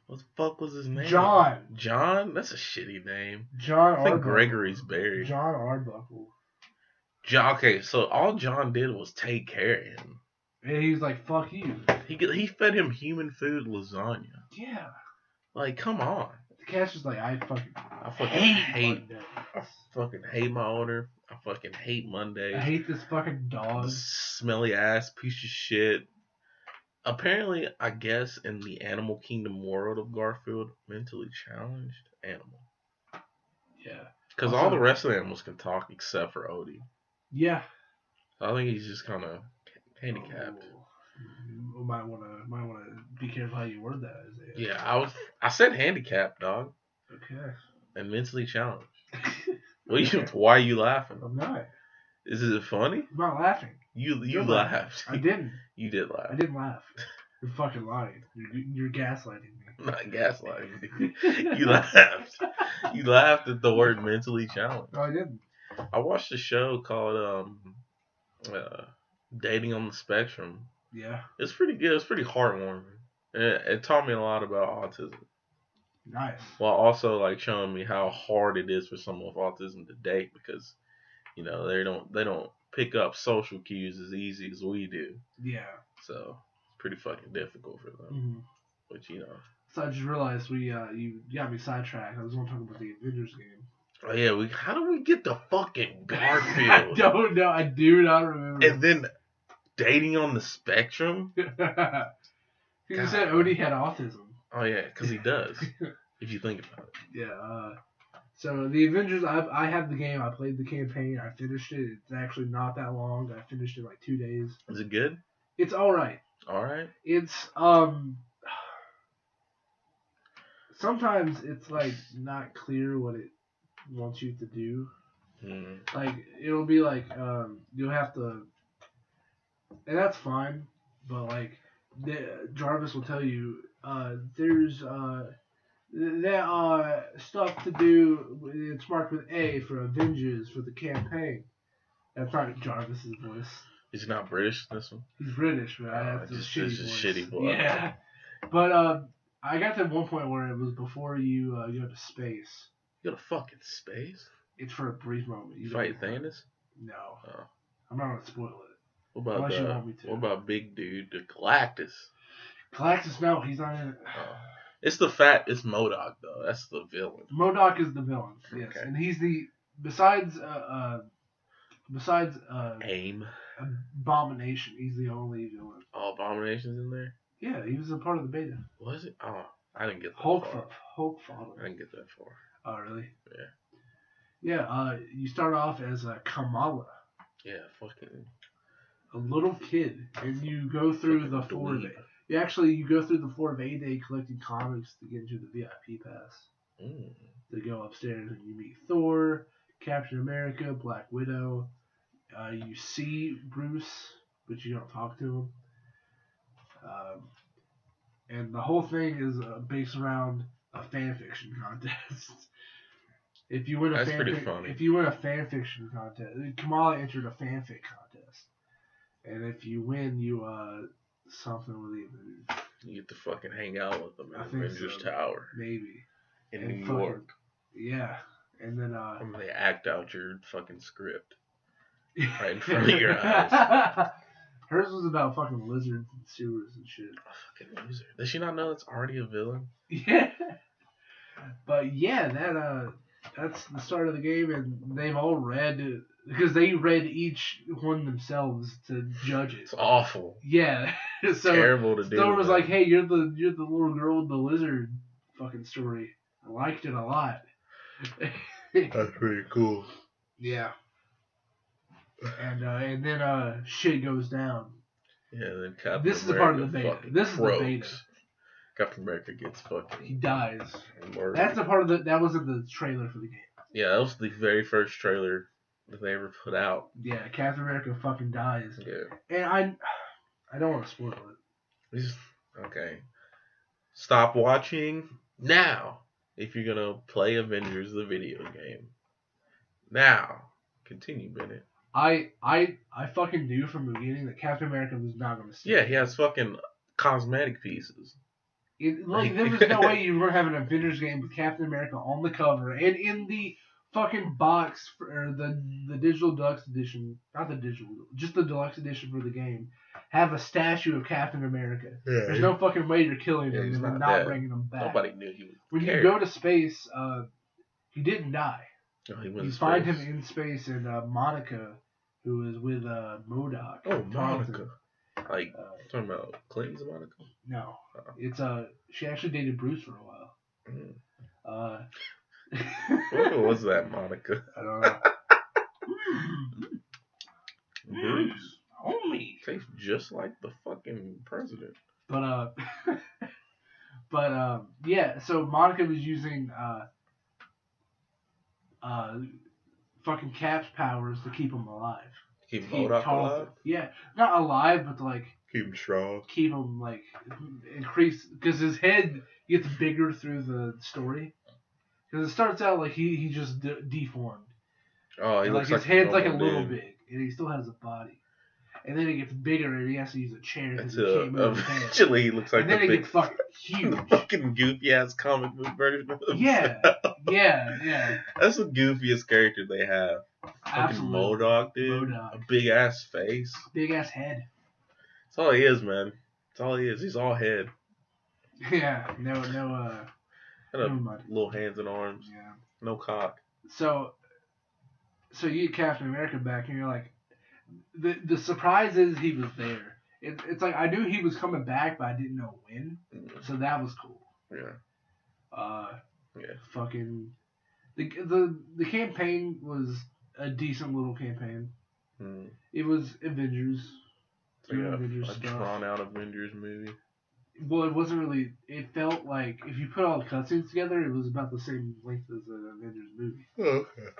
What the fuck was his name? John. John? That's a shitty name. John I think Gregory's buried. John Arbuckle. John. Okay, so all John did was take care of him. And he was like, fuck you. He fed him human food lasagna. Yeah. Like, come on. The cat's just like, I fucking hate my owner. I fucking hate Monday. I hate this fucking dog. This smelly ass piece of shit. Apparently, I guess in the animal kingdom world of Garfield, mentally challenged animal. Yeah. Because all the rest of the animals can talk except for Odie. Yeah. So I think he's just kind of handicapped. You might want to be careful how you word that, Isaiah. Yeah, I said handicapped, dog. Okay. And mentally challenged. Why are you laughing? I'm not. Is it funny? I'm not laughing. You laughed. I didn't. You did laugh. I didn't laugh. You're fucking lying. You're gaslighting me. I'm not gaslighting you. You laughed. You laughed at the word mentally challenged. No, I didn't. I watched a show called Dating on the Spectrum. Yeah. It's pretty good. It's pretty heartwarming. It taught me a lot about autism. Nice. While also like showing me how hard it is for someone with autism to date because, you know, they don't pick up social cues as easy as we do. Yeah. So it's pretty fucking difficult for them. Mm-hmm. But you know. So I just realized you got me sidetracked. I was going to talk about the Avengers game. Oh yeah, how do we get the fucking Garfield? I don't know. I do not remember. And then dating on the spectrum. You said Odie had autism. Oh yeah, because he does. If you think about it. Yeah. So the Avengers, I have the game. I played the campaign. I finished it. It's actually not that long. I finished it in like 2 days. Is it good? It's all right. All right. It's sometimes it's like not clear what it wants you to do. Like it'll be like you'll have to, and that's fine. But like Jarvis will tell you there's there are stuff to do. It's marked with A for Avengers for the campaign. That's not Jarvis's voice. He's not British, this one? He's British, but that's just a shitty voice. Yeah. But I got to one point where it was before you go to space. You go to fucking space? It's for a brief moment. You fight Thanos? No. Oh. I'm not gonna spoil it. Unless you want me to. What about big dude, the Galactus? Galactus, no, he's not in it. Oh. It's MODOK though. That's the villain. MODOK is the villain. Yes, okay. And he's the besides AIM. Abomination. He's the only villain. Oh, Abomination's in there. Yeah, he was a part of the beta. Was it? Oh, I didn't get that Hulk far. I didn't get that far. Oh, really? Yeah. Yeah. You start off as Kamala. Yeah, fucking. A little kid, and you go through the 4 day. You go through the 4 day collecting comics to get into the VIP pass. To go upstairs and you meet Thor, Captain America, Black Widow. You see Bruce, but you don't talk to him. And the whole thing is based around a fan fiction contest. If you win a fan fiction contest, Kamala entered a fanfic contest, and if you win, you something with the Avengers. You get to fucking hang out with them in Avengers Tower, maybe in New York. Yeah, and then they act out your fucking script right in front of your eyes. Hers was about fucking lizards and sewers and shit. Fucking loser. Does she not know it's already a villain? Yeah. But yeah, that's the start of the game, and they've all read, because they read each one themselves to judge it. It's awful. Yeah. It's terrible to do. Thor was like, hey, you're the little girl with the lizard fucking story. I liked it a lot. That's pretty cool. Yeah. And then shit goes down. Yeah, then Captain This is a part of the beta. This is the beta. Captain America gets fucking. He dies. That's the part of that was in the trailer for the game. Yeah, that was the very first trailer that they ever put out. Yeah, Captain America fucking dies. Yeah. And I don't want to spoil it. Okay. Stop watching now if you're gonna play Avengers the video game. Now, continue, Bennett. I fucking knew from the beginning that Captain America was not gonna see. Yeah, he has fucking cosmetic pieces. There was no way you were having an Avengers game with Captain America on the cover and in the fucking box or the digital deluxe edition, not the digital, just the deluxe edition for the game, have a statue of Captain America. Yeah, there's no fucking way you're killing him and not bringing him back. Nobody knew he was. When you go to space, he didn't die. Oh, you find him in space, and Monica, who is with MODOK. Oh, Monica. Like, talking about Clinton's Monica? No. It's she actually dated Bruce for a while. What was that, Monica? I don't know. Bruce. Homie. Tastes just like the fucking president. But yeah, so Monica was using fucking Cap's powers to keep him alive. Keep MODOK alive? Yeah, not alive, but to like keep him strong. Keep him like increase, because his head gets bigger through the story. Because it starts out like he just deformed. Oh, he looks like his head's like a little big, and he still has a body. And then it gets bigger, and he has to use a chair because he can't move his head. Eventually, he looks like and then the big, gets fucking huge, fucking goofy ass comic book version of himself. Yeah. That's the goofiest character they have. Absolutely. Fucking MODOK, dude. A big ass face. Big ass head. That's all he is, man. That's all he is. He's all head. Yeah. No. Little hands and arms. Yeah. No cock. So you get Captain America back, and you're like, the surprise is he was there. It's like I knew he was coming back, but I didn't know when. So that was cool. Yeah. Yeah. Fucking the campaign was a decent little campaign. It was Avengers. A drawn out Avengers movie. Well, it wasn't really. It felt like if you put all the cutscenes together, it was about the same length as an Avengers movie. Oh, okay.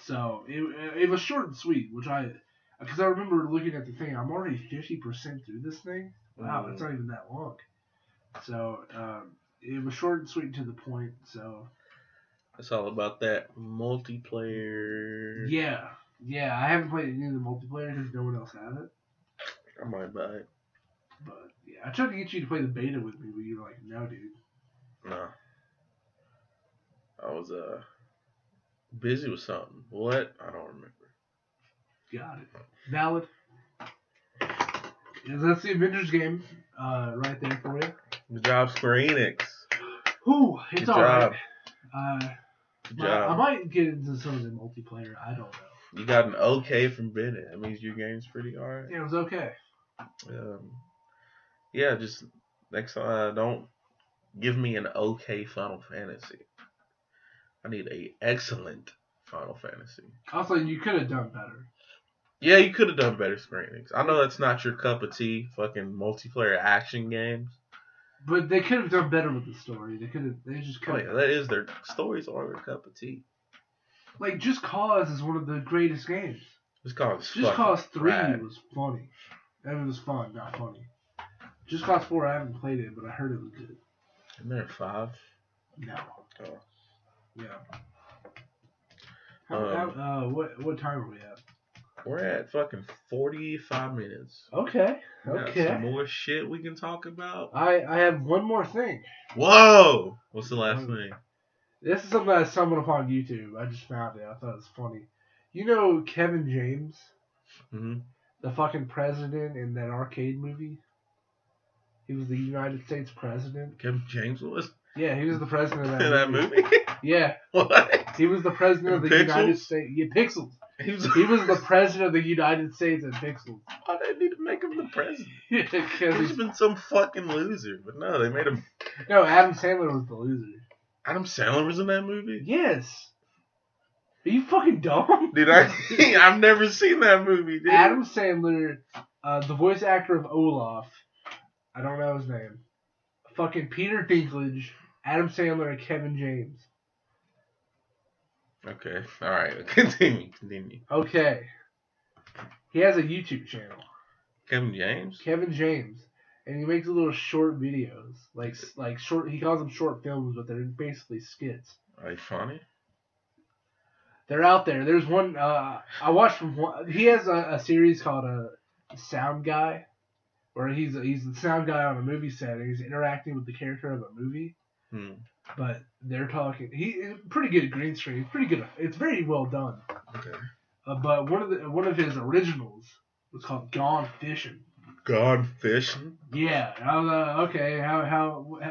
So it was short and sweet, because I remember looking at the thing. I'm already 50% through this thing. Wow, it's not even that long. So it was short and sweet and to the point. So it's all about that multiplayer. Yeah. I haven't played any of the multiplayer because no one else has it. I might buy it. But yeah, I tried to get you to play the beta with me, but you were like, "No, dude." No. I was busy with something. What? I don't remember. Got it. Valid. Yeah, that's the Avengers game right there for you. Good job, Square Enix. Whew, it's alright. Good job. I might get into some of the multiplayer. I don't know. You got an okay from Bennett. That means your game's pretty alright. Yeah, it was okay. Yeah, just next time, don't give me an okay Final Fantasy. I need a excellent Final Fantasy. Also, you could have done better. Yeah, you could have done better, Square Enix. I know that's not your cup of tea, fucking multiplayer action games. But they could have done better with the story. They just could. Oh yeah, that is their stories are their cup of tea. Like Just Cause is one of the greatest games. Just Cause 3 was funny. It was fun, not funny. Just Cause 4, I haven't played it, but I heard it was good. Isn't there 5? No. Oh. Yeah. What time are we at? We're at fucking 45 minutes. Okay. Got some more shit we can talk about. I have one more thing. Whoa! What's the last thing? This is something I stumbled upon YouTube. I just found it. I thought it was funny. You know Kevin James? Mm-hmm. The fucking president in that arcade movie? He was the United States president. Kevin James was? Yeah, he was the president of that movie. Yeah. What? He was the president of the United States. Yeah, Pixels. He was the president of the United States in Pixels. Why did they need to make him the president? Yeah, He's been some fucking loser. But no, they made him... No, Adam Sandler was the loser. Adam Sandler was in that movie? Yes. Are you fucking dumb? Dude, I've never seen that movie, dude. Adam Sandler, the voice actor of Olaf, I don't know his name. Fucking Peter Dinklage, Adam Sandler, and Kevin James. Okay, alright, continue. Okay. He has a YouTube channel. Kevin James? Kevin James. And he makes little short videos. Like short, he calls them short films, but they're basically skits. Are they funny? They're out there. There's one, I watched from one, he has a series called Sound Guy, where he's the sound guy on a movie set, and he's interacting with the character of a movie. But they're talking. He's pretty good at green screen. He's pretty good. It's very well done. Okay. But one of his originals was called Gone Fishing. Gone Fishing? Yeah. I was okay.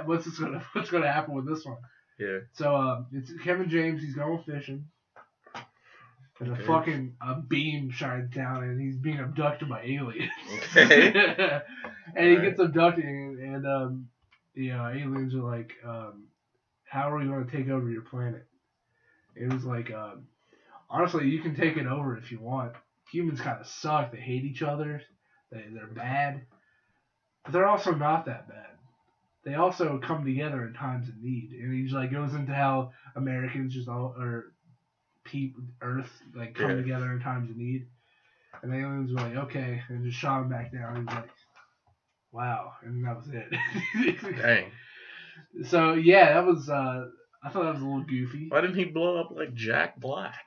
What's gonna happen with this one? Yeah. So it's Kevin James. He's going fishing. And a beam shines down, and he's being abducted by aliens. Okay. And he gets abducted, and the aliens are like, how are we going to take over your planet? It was like, honestly, you can take it over if you want. Humans kind of suck. They hate each other. They're bad. But they're also not that bad. They also come together in times of need. And he just like goes into how Americans just all, or Earth, like come together in times of need. And the aliens were like, okay, and just shot him back down. He was like, wow. And that was it. Dang. So, yeah, that was, I thought that was a little goofy. Why didn't he blow up like Jack Black?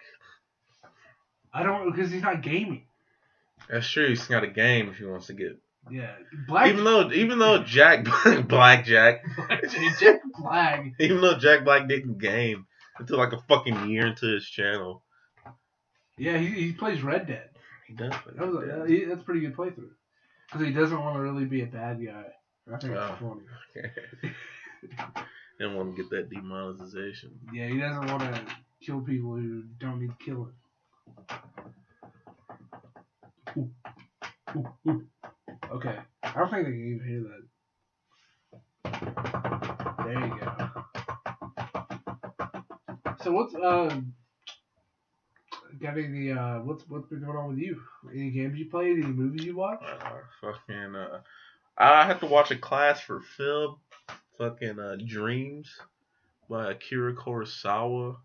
I don't know, because he's not gaming. That's true. He's got a game if he wants to get. Yeah, Black. Even though Jack Black. Jack Black. Even though Jack Black didn't game until like a fucking year into his channel. Yeah, he plays Red Dead. He does. That's a pretty good playthrough. Because he doesn't want to really be a bad guy. I think it's funny. Okay. Didn't want to get that demonetization. Yeah, he doesn't want to kill people who don't need killing. Ooh. Ooh, ooh. Okay. I don't think they can even hear that. There you go. So what's what's been going on with you? Any games you played? Any movies you watched? I had to watch a class for film. Dreams by Akira Kurosawa.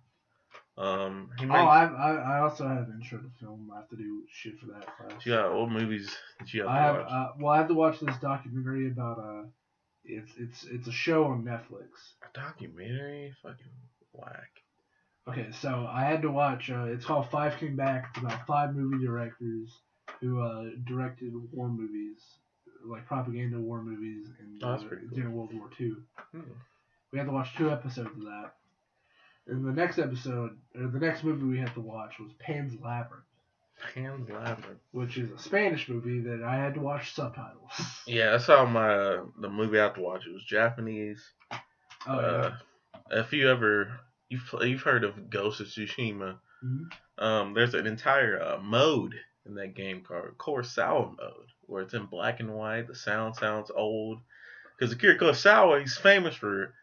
I also have an intro to film. I have to do shit for that class. Yeah, what movies did you have to watch? I have to watch this documentary about it's a show on Netflix. A documentary? Fucking whack. Okay, so I had to watch. It's called Five Came Back. It's about 5 movie directors who directed war movies, like propaganda war movies, during World War II. We had to watch 2 episodes of that. And the next episode, or the next movie we had to watch was Pan's Labyrinth. Pan's Labyrinth. Which is a Spanish movie that I had to watch subtitles. Yeah, that's how the movie I had to watch. It was Japanese. Oh, yeah. if you've heard of Ghost of Tsushima, there's an entire mode in that game called Kurosawa mode, where it's in black and white. The sound sounds old because Akira Kurosawa, he's famous for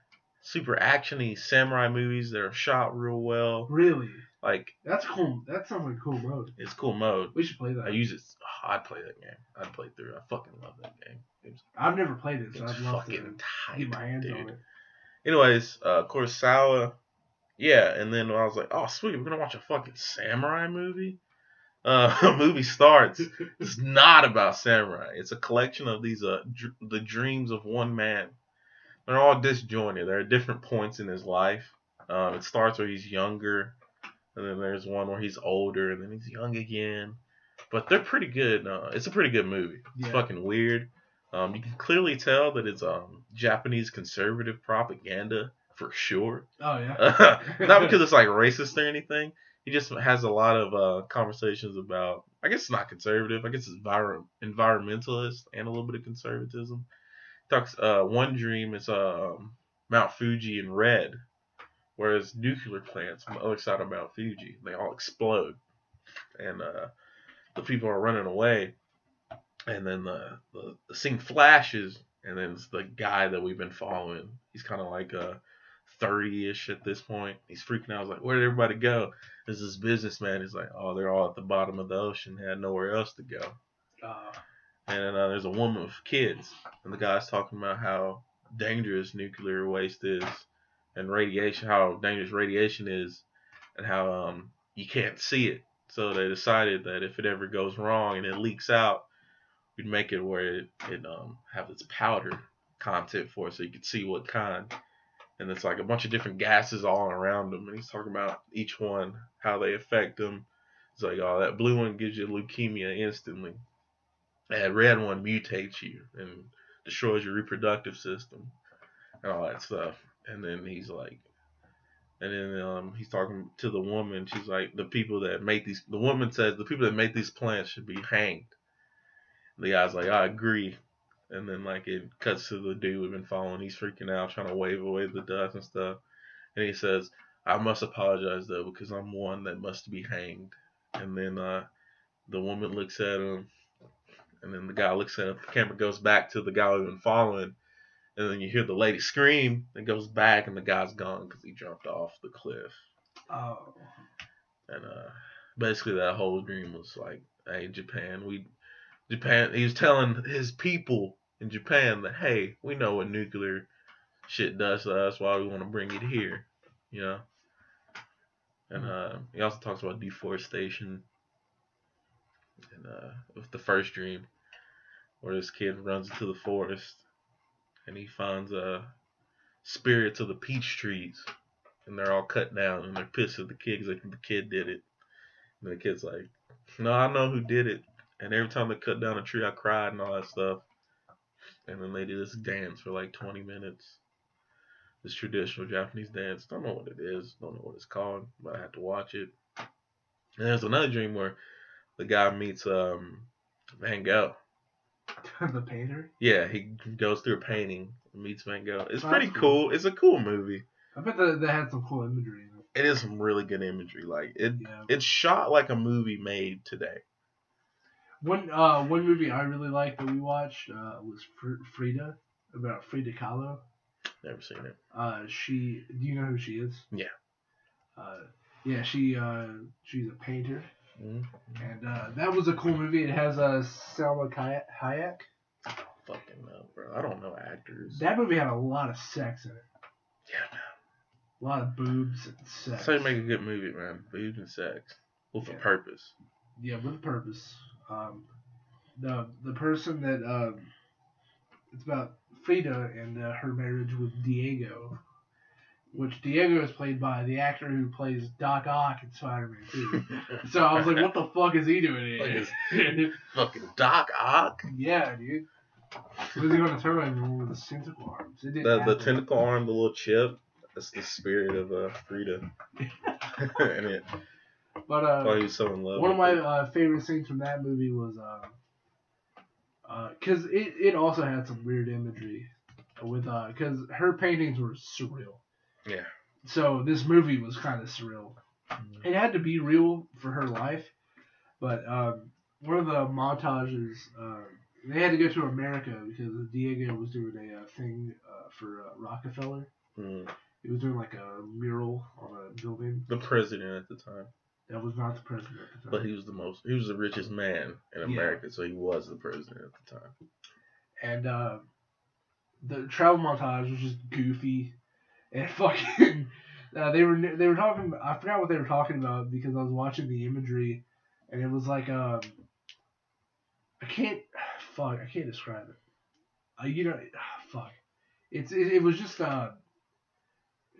super actiony samurai movies that are shot real well. Really? Like that's cool. That sounds like a cool mode. It's a cool mode. We should play that. I use it. Oh, I'd play that game. I'd play through. I fucking love that game. I've never played it, so I'd love to get my hands on it. Anyways, Kurosawa. Yeah, and then I was like, oh sweet, we're gonna watch a fucking samurai movie. Movie starts. It's not about samurai. It's a collection of these the dreams of one man. They're all disjointed. There are different points in his life. It starts where he's younger, and then there's one where he's older, and then he's young again. But they're pretty good. It's a pretty good movie. It's fucking weird. You can clearly tell that it's Japanese conservative propaganda for sure. Oh yeah. Not because it's like racist or anything. He just has a lot of conversations about. I guess it's not conservative. I guess it's environmentalist and a little bit of conservatism. Talks one dream is Mount Fuji in red, whereas nuclear plants on the other side of Mount Fuji, they all explode, and the people are running away, and then the scene flashes, and then it's the guy that we've been following. He's kind of like 30-ish at this point. He's freaking out. I was like, where did everybody go? There's this businessman. He's like, oh, they're all at the bottom of the ocean. They had nowhere else to go. And then there's a woman with kids, and the guy's talking about how dangerous nuclear waste is, and radiation, how dangerous radiation is, and how you can't see it. So they decided that if it ever goes wrong and it leaks out, we'd make it where it have its powder content for it, so you could see what kind. And it's like a bunch of different gases all around them, and he's talking about each one, how they affect them. It's like, oh, that blue one gives you leukemia instantly. That red one mutates you and destroys your reproductive system and all that stuff. And then he's like, and then he's talking to the woman. She's like, the woman says the people that make these plants should be hanged. The guy's like, I agree. And then like it cuts to the dude we've been following. He's freaking out, trying to wave away the dust and stuff. And he says, I must apologize though, because I'm one that must be hanged. And then the woman looks at him, and then the guy looks at him. The camera goes back to the guy we've been following, and then you hear the lady scream. It goes back, and the guy's gone because he jumped off the cliff. Oh. And basically that whole dream was like, hey, Japan, he was telling his people in Japan that, hey, we know what nuclear shit does to us, why we want to bring it here, you know? And he also talks about deforestation. And with the first dream, where this kid runs into the forest, and he finds spirits of the peach trees, and they're all cut down, and they're pissed at the kid because they think the kid did it. And the kid's like, no, I know who did it. And every time they cut down a tree, I cried and all that stuff. And then they do this dance for like 20 minutes. This traditional Japanese dance. Don't know what it is. Don't know what it's called. But I had to watch it. And there's another dream where the guy meets Van Gogh. The painter? Yeah, he goes through a painting and meets Van Gogh. It's pretty cool. It's a cool movie. I bet that had some cool imagery in it. It is some really good imagery. Like it's shot like a movie made today. One movie I really liked that we watched was Frida, about Frida Kahlo. Never seen it. Do you know who she is? Yeah. Yeah, she's a painter. Mm-hmm. And that was a cool movie. It has Salma Hayek. I don't fucking know, bro. I don't know actors. That movie had a lot of sex in it. Yeah, man. A lot of boobs and sex. That's how you make a good movie, man. Boobs and sex. With a purpose. Yeah, with a purpose. The person that it's about Frida and her marriage with Diego, which Diego is played by the actor who plays Doc Ock in Spider-Man 2. So I was like, what the fuck is he doing here? Fucking Doc Ock? Yeah, dude. What is he going to turn on with his tentacle arms? The tentacle arm, the little chip, that's the spirit of Frida. And it. But he was so in love. One of my favorite scenes from that movie was because it also had some weird imagery with because her paintings were surreal. Yeah. So this movie was kind of surreal. It had to be real for her life, but one of the montages, they had to go to America because Diego was doing a thing for Rockefeller. He was doing like a mural on a building. The president at the time. That was not the president at the time. But he was the richest man in America, so he was the president at the time. And the travel montage was just goofy and fucking. They were talking. I forgot what they were talking about because I was watching the imagery, and it was like I can't describe it. Fuck. It was just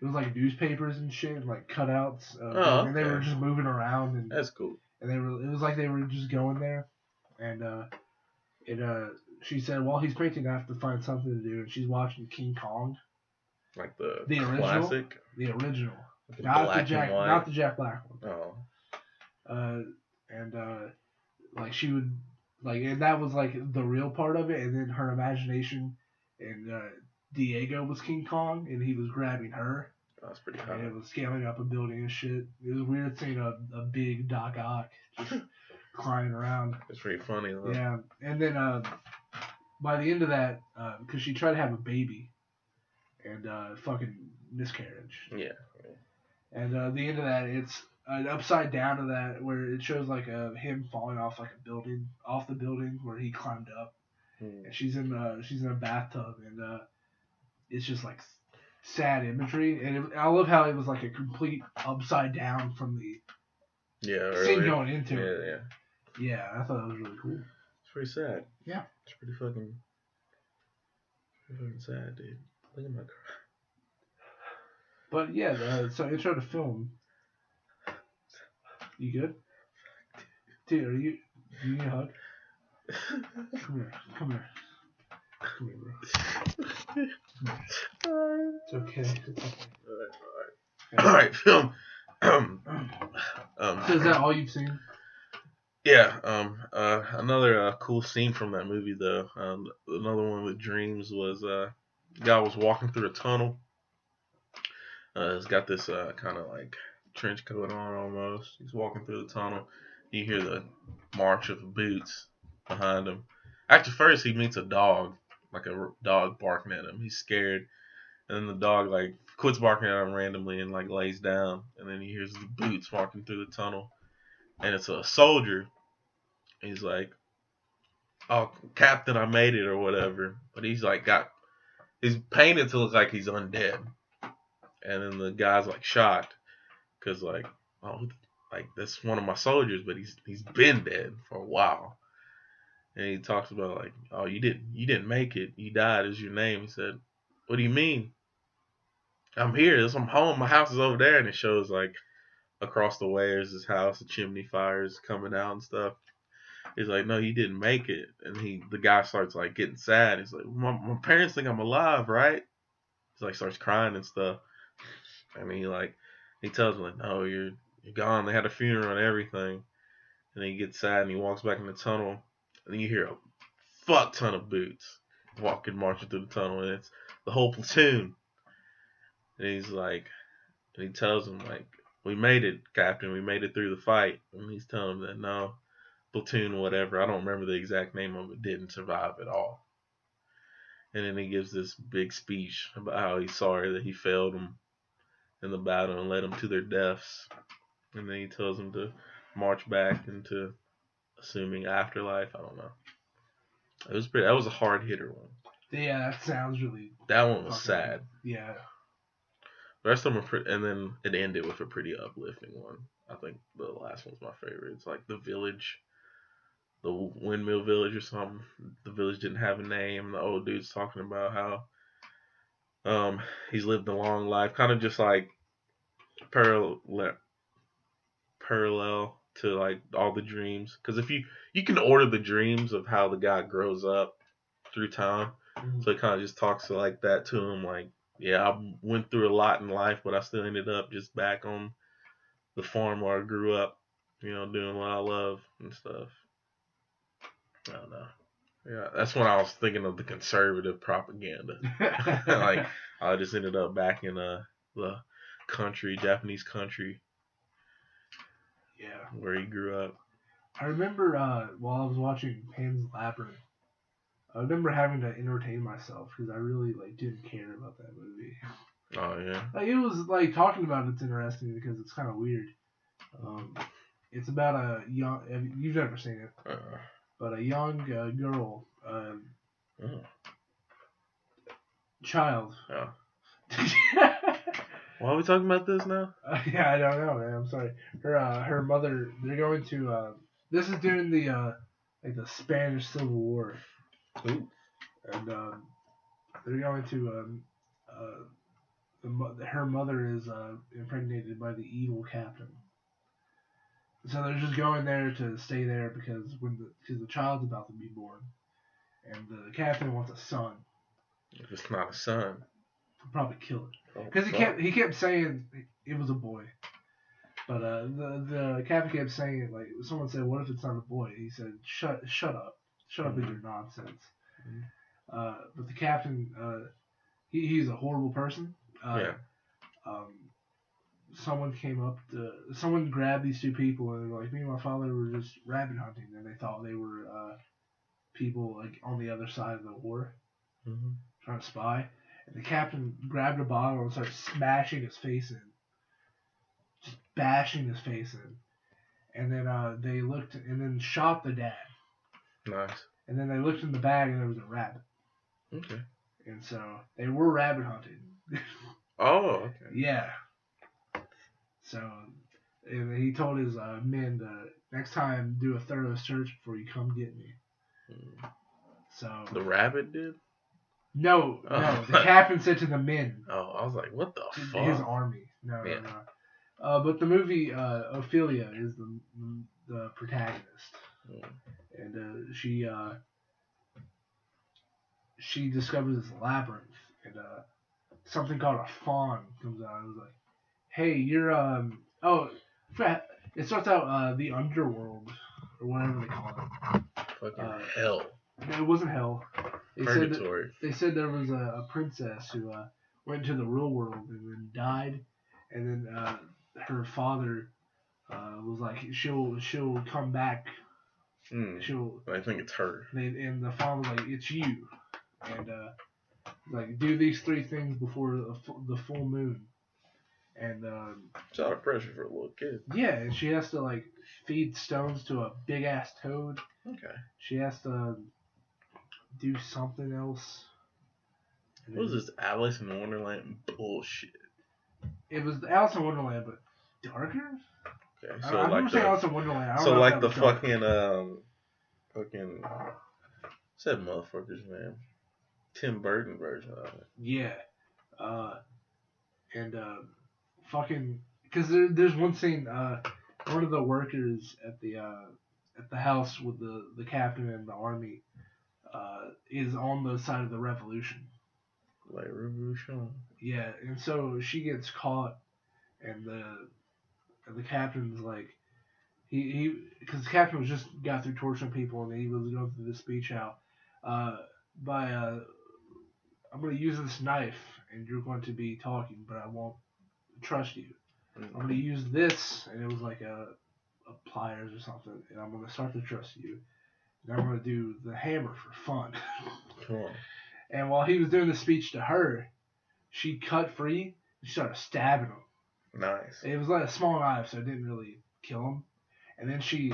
it was like newspapers and shit, and like cutouts, and they were just moving around, and that's cool. And it was like they were just going there, and she said, while he's painting, I have to find something to do, and she's watching King Kong, like the classic, original, not the Jack Black one. Oh. Like she would and that was like the real part of it, and then her imagination, and Diego was King Kong, and he was grabbing her. That's pretty hot. And it was scaling up a building and shit. It was weird seeing a big Doc Ock just climbing around. It's pretty funny, though. Yeah, and then by the end of that, because she tried to have a baby, and fucking miscarriage. Yeah. And the end of that, it's an upside down of that where it shows like him falling off like off the building where he climbed up, and she's in a bathtub, and it's just like sad imagery, and I love how it was like a complete upside down from the scene going into it. Yeah, I thought that was really cool. It's pretty sad. Yeah, it's pretty fucking sad, dude. Look at my car. But yeah, so intro to film. You good? Dude, do you need a hug? Come here, bro. It's okay. All right, film. So is that all you've seen? Yeah. Another cool scene from that movie, though. Another one with dreams was the guy was walking through a tunnel. He's got this kind of like trench coat on almost. He's walking through the tunnel. You hear the march of boots behind him. Actually, first he meets a dog, like a dog barking at him. He's scared. And then the dog like quits barking at him randomly and like lays down. And then he hears the boots walking through the tunnel. And it's a soldier. He's like, "Oh, Captain, I made it," or whatever. But he's painted to look like he's undead. And then the guy's like shocked because like, oh, like that's one of my soldiers, but he's been dead for a while. And he talks about like, "Oh, you didn't make it. You died. Is your name?" He said, "What do you mean? I'm here. I'm home. My house is over there." And it shows like across the way there's his house, the chimney fires coming out and stuff. He's like, "No, you didn't make it." And the guy starts like getting sad. He's like, my parents think I'm alive, right?" He's like starts crying and stuff. And he tells him like, "No, you're gone. They had a funeral and everything." And then he gets sad and he walks back in the tunnel. And then you hear a fuck ton of boots marching through the tunnel, and it's the whole platoon. And he tells him like, "We made it, Captain. We made it through the fight." And he's telling him that no, platoon whatever, I don't remember the exact name of it, didn't survive at all. And then he gives this big speech about how he's sorry that he failed them in the battle and led them to their deaths. And then he tells them to march back into assuming afterlife. I don't know. That was a hard hitter one. Yeah, that sounds really. That one was sad. Yeah. The rest of them were and then it ended with a pretty uplifting one. I think the last one's my favorite. It's like the village, the windmill village or something. The village didn't have a name. The old dude's talking about how he's lived a long life, kind of just like parallel to like all the dreams. Because if you can order the dreams of how the guy grows up through time, so it kind of just talks like that to him, like, yeah, I went through a lot in life, but I still ended up just back on the farm where I grew up, doing what I love and stuff. I don't know. Yeah, that's when I was thinking of the conservative propaganda. Like, I just ended up back in the Japanese country. Yeah. Where he grew up. I remember while I was watching Pan's Labyrinth, I remember having to entertain myself because I really didn't care about that movie. Oh yeah. It was talking about it's interesting because it's kind of weird. It's about a young. You've never seen it, but a young girl, child. Oh. Why are we talking about this now? Yeah, I don't know, man. I'm sorry. Her mother. They're going to. This is during the the Spanish Civil War. Ooh. And they're going to. Her mother is impregnated by the evil captain. So they're just going there to stay there because the child's about to be born, and the captain wants a son. If it's not a son, he'll probably kill it because he kept saying it was a boy, but the captain kept saying it someone said, "What if it's not a boy?" He said, "Shut up with your nonsense." But the captain, he's a horrible person. Someone grabbed these two people and were like, me and my father were just rabbit hunting, and they thought they were people on the other side of the war, trying to spy. And the captain grabbed a bottle and started smashing his face in, just bashing his face in. And then they looked and then shot the dad. Nice. And then they looked in the bag and there was a rabbit. Okay. And so they were rabbit hunting. Oh, okay. Yeah. So, and he told his men to next time do a thorough search before you come get me. So the rabbit did? No. The captain said to the men. Oh, I was like, what the fuck? His army. No. But the movie Ophelia is the protagonist, and she discovers this labyrinth, and something called a fawn comes out. It was like, hey, you're it starts out the underworld or whatever they call it. Fucking hell. It wasn't hell. Purgatory. They said there was a princess who went to the real world and then died, and then her father was like, she'll come back. I think it's her. And the father was like, it's you, and do these 3 things before the full moon. And it's a lot of pressure for a little kid. Yeah, and she has to feed stones to a big ass toad. Okay. She has to do something else. What was this Alice in Wonderland bullshit? It was Alice in Wonderland, but darker. Okay, so I'm gonna say Alice in Wonderland. So the fucking said motherfuckers, man. Tim Burton version of it. Yeah. And fucking, because there's one scene, one of the workers at the house with the captain and the army is on the side of the revolution. Like revolution. Yeah, and so she gets caught, and the captain's like, he because the captain was just got through torturing people, and he was going through this speech out I'm going to use this knife, and you're going to be talking, but I won't trust you. I'm going to use this, and it was like a pliers or something, and I'm going to start to trust you. And I'm going to do the hammer for fun. Cool. And while he was doing the speech to her, she cut free, and she started stabbing him. Nice. It was like a small knife, so it didn't really kill him. And then she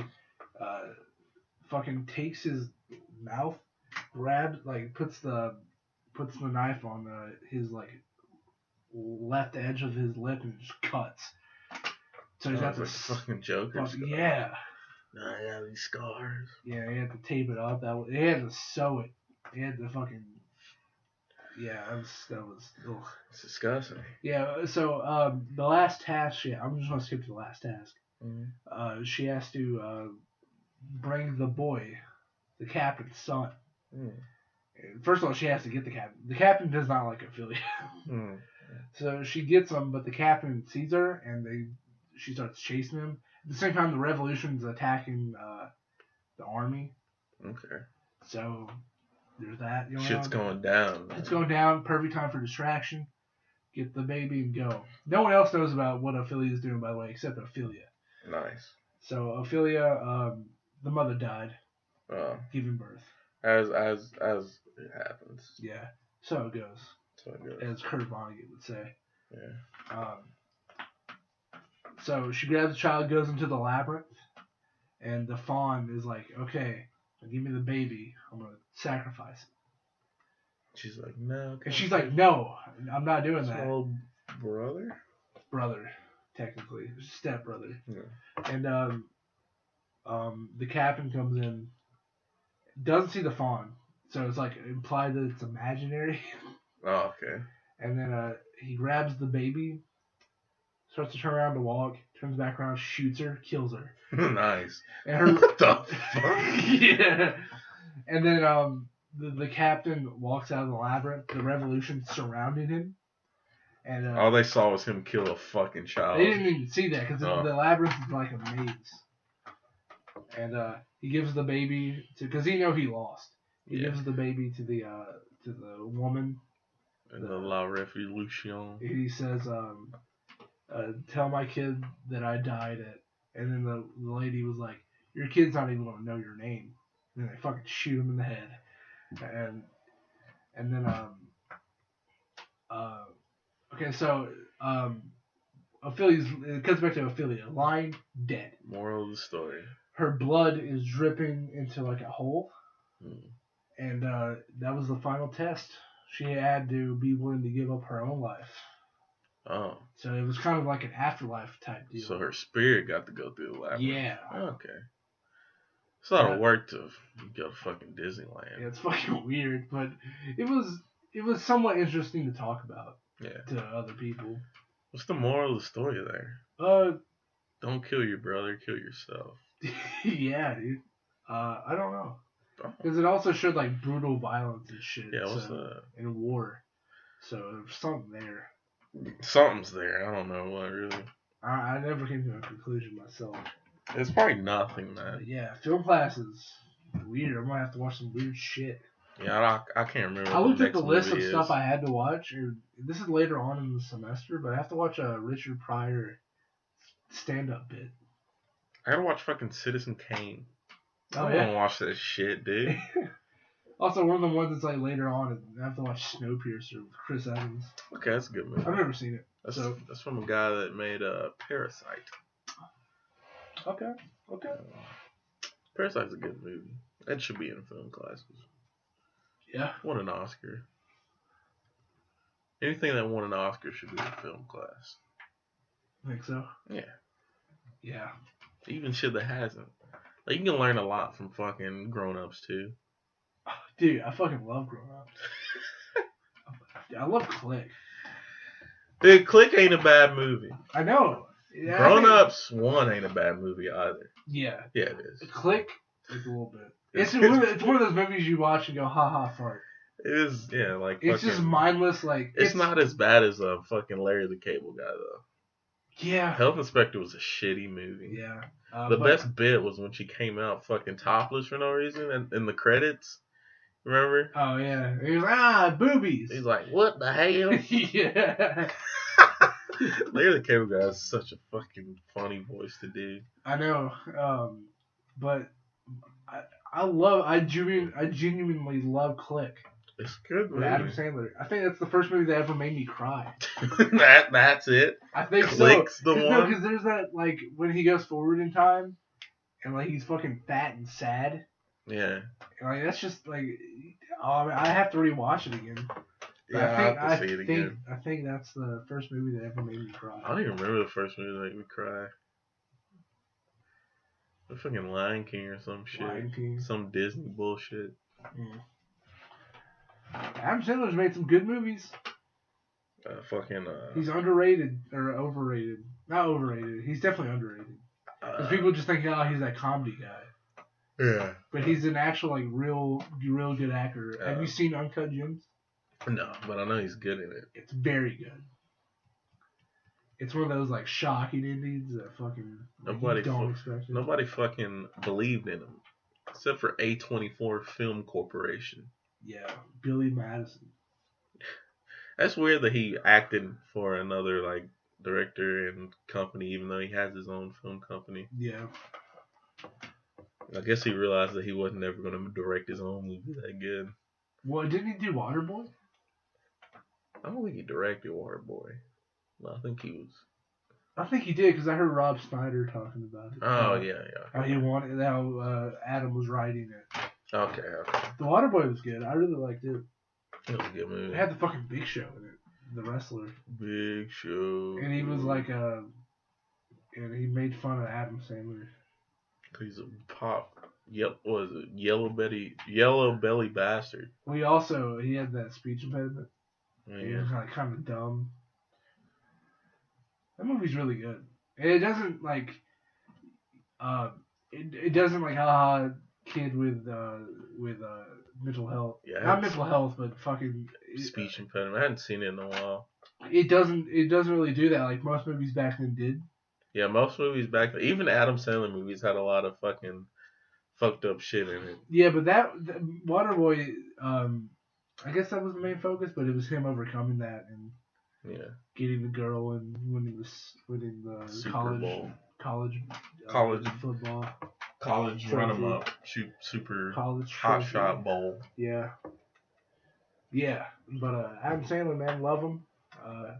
fucking takes his mouth, puts the knife on his left edge of his lip and just cuts. So he's got this fucking Joker. Yeah. I have these scars. Yeah, he had to tape it up. He had to sew it. He had to fucking. Yeah, that was. Ugh. It's disgusting. Yeah. So the last task. Yeah, I'm just gonna skip to the last task. Mm-hmm. She has to bring the boy, the captain's son. Mm. First of all, she has to get the captain. The captain does not like Ophelia. Mm. So she gets him, but the captain sees her, and she starts chasing him. At the same time, the revolution's attacking the army. Okay. So there's that. Shit's going down. Man. It's going down. Perfect time for distraction. get the baby and go. No one else knows about what Ophelia is doing, by the way, except Ophelia. Nice. So Ophelia, the mother died, giving birth. As it happens. Yeah. So it goes. As Kurt Vonnegut would say. Yeah. So she grabs the child, goes into the labyrinth, and the fawn is like, "Okay, give me the baby. I'm gonna sacrifice it." She's like, "No." And she's like, "No, I'm not doing that." Small brother, technically, stepbrother. Yeah. And the captain comes in, doesn't see the fawn, so it's like implied that it's imaginary. Oh, okay. And then he grabs the baby, starts to turn around to walk, turns back around, shoots her, kills her. Nice. And her, what the fuck? Yeah. And then the captain walks out of the labyrinth. The revolution surrounded him. And all they saw was him kill a fucking child. They didn't even see that because the labyrinth is like a maze. And he gives the baby to, because he lost. He gives the baby to the woman. And the La Revolution. He says, "Tell my kid that I died at." And then the lady was like, "Your kid's not even gonna know your name." And then they fucking shoot him in the head. And then okay, so it comes back to Ophelia, lying dead. Moral of the story: her blood is dripping into like a hole, and that was the final test. She had to be willing to give up her own life. Oh. So it was kind of like an afterlife type deal. So her spirit got to go through the labyrinth. Yeah. Okay. It's a lot of work to go to fucking Disneyland. Yeah, it's fucking weird, but it was somewhat interesting to talk about. Yeah. To other people. What's the moral of the story there? Don't kill your brother, kill yourself. Yeah, dude. I don't know. Because it also showed like brutal violence and shit. Yeah, what's that? In war. So there's something there. Something's there. I don't know what really. I never came to a conclusion myself. It's probably nothing, man. But yeah, film class is weird. I'm gonna have to watch some weird shit. Yeah, I can't remember. I looked at the list of stuff I had to watch. This is later on in the semester, but I have to watch a Richard Pryor stand-up bit. I gotta watch fucking Citizen Kane. I don't want to watch that shit, dude. Also, one of the ones that's like later on, I have to watch Snowpiercer with Chris Evans. Okay, that's a good movie. I've never seen it. That's from a guy that made Parasite. Okay. Parasite's a good movie. That should be in film classes. Yeah. Won an Oscar. Anything that won an Oscar should be in film class. Think so? Yeah. Yeah. Even shit that hasn't. Like, you can learn a lot from fucking grown-ups, too. Dude, I fucking love grown-ups. I love Click. Dude, Click ain't a bad movie. I know. Yeah, Grown-ups 1 ain't a bad movie either. Yeah. Yeah, it is. Click is a little bit. It's one of those movies you watch and go, ha ha, fart. It is, yeah, like. It's fucking, just mindless, like. It's not as bad as fucking Larry the Cable Guy, though. Yeah. Health Inspector was a shitty movie. Yeah. The best bit was when she came out fucking topless for no reason and in the credits. Remember? Oh, yeah. He was like, boobies. He's like, what the hell? Yeah. Larry the Cable Guy is such a fucking funny voice to do. I know. But I genuinely love Click. It's good, man. Adam Sandler. I think that's the first movie that ever made me cry. That's it. I think Click's so. the one. No, because there's that, like, when he goes forward in time, and like he's fucking fat and sad. Yeah. And, like, that's just like, I have to rewatch it again. Yeah, I have to see it again. I think that's the first movie that ever made me cry. I don't even remember the first movie that made me cry. The fucking Lion King or some shit. Lion King. Some Disney bullshit. Adam Sandler's made some good movies. He's underrated or overrated. Not overrated. He's definitely underrated. Because people just think, oh, he's that comedy guy. Yeah. But he's an actual, like, real good actor. Have you seen Uncut Gems? No, but I know he's good in it. It's very good. It's one of those, like, shocking endings that fucking don't expect it. Nobody fucking believed in him. Except for A24 Film Corporation. Yeah, Billy Madison. That's weird that he acted for another like director and company, even though he has his own film company. Yeah. I guess he realized that he wasn't ever going to direct his own movie that good. Well, didn't he do Waterboy? I don't think he directed Waterboy. I think he was. I think he did because I heard Rob Snyder talking about it. Oh yeah. How he wanted, how Adam was writing it. Okay. The Waterboy was good. I really liked it. It was a good movie. It had the fucking Big Show in it, the wrestler. Big Show. And he was like and he made fun of Adam Sandler. He's a pop. Yep, what was it? Yellow belly bastard. Well, he had that speech impediment. Yeah. He was like kind of dumb. That movie's really good, and it doesn't like, it doesn't like kid with mental health. Yeah, not mental health, but fucking speech impediment. I hadn't seen it in a while. It doesn't really do that like most movies back then did. Yeah, most movies back then, even Adam Sandler movies had a lot of fucking fucked up shit in it. Yeah, but that Waterboy, I guess that was the main focus, but it was him overcoming that and getting the girl and winning the Super Bowl. college football, college run 'em up, super college hot shot bowl. Yeah. But Adam Sandler, man, love him.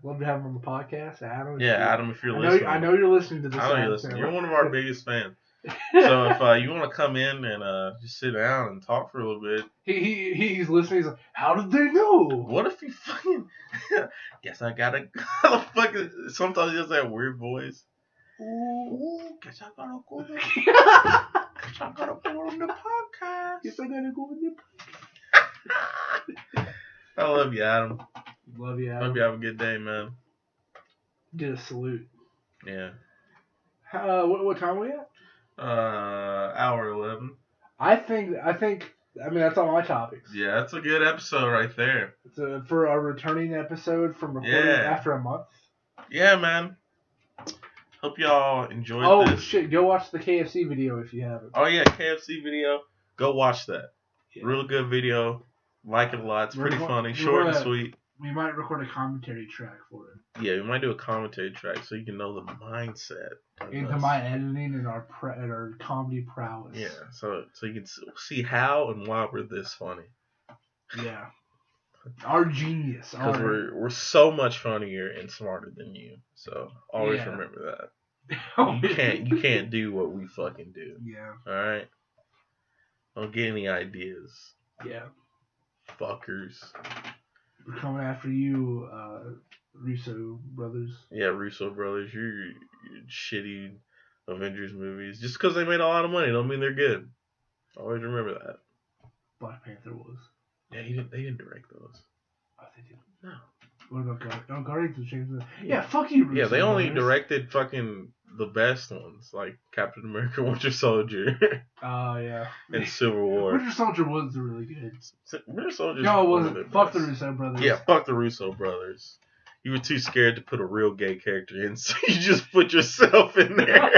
Love to have him on the podcast, Adam. Adam, if you're listening, I know you're listening to this. I know you're listening. You're one of our biggest fans. So if you want to come in and just sit down and talk for a little bit, he's listening. He's like, how did they know? What if he fucking? Guess I gotta fucking. Sometimes he does that weird voice. Ooh, guess I gotta go. Guess I gotta go on the podcast. Guess I gotta go on the podcast. I love you, Adam. Love you, Adam. Hope you have a good day, man. Did a salute. Yeah. What time are we at? Hour 11. I think. I mean, that's all my topics. Yeah, that's a good episode right there. It's for a returning episode from recording after a month. Yeah, man. Hope y'all enjoyed this. Oh shit! Go watch the KFC video if you haven't. Oh yeah, KFC video. Go watch that. Yeah. Real good video. Like it a lot. It's pretty funny. Short and sweet. We might record a commentary track for it. Yeah, we might do a commentary track so you can know the mindset. Into my editing and our comedy prowess. Yeah, so you can see how and why we're this funny. Yeah. Our genius. Because we're so much funnier and smarter than you. So always remember that. You can't do what we fucking do. Yeah. Alright? Don't get any ideas. Yeah. Fuckers. We're coming after you, Russo brothers. Yeah, Russo brothers. You're shitty Avengers movies. Just because they made a lot of money don't mean they're good. Always remember that. Black Panther was. Yeah, they didn't direct those. Oh, they didn't? No. What about Guardians of the Galaxy? Yeah, fuck you, Russo. Yeah, they only directed fucking the best ones, like Captain America, Winter Soldier. Oh, yeah. And Civil War. Winter Soldier was really good. Winter Soldier. No, it wasn't. Fuck the Russo brothers. Yeah, fuck the Russo brothers. You were too scared to put a real gay character in, so you just put yourself in there.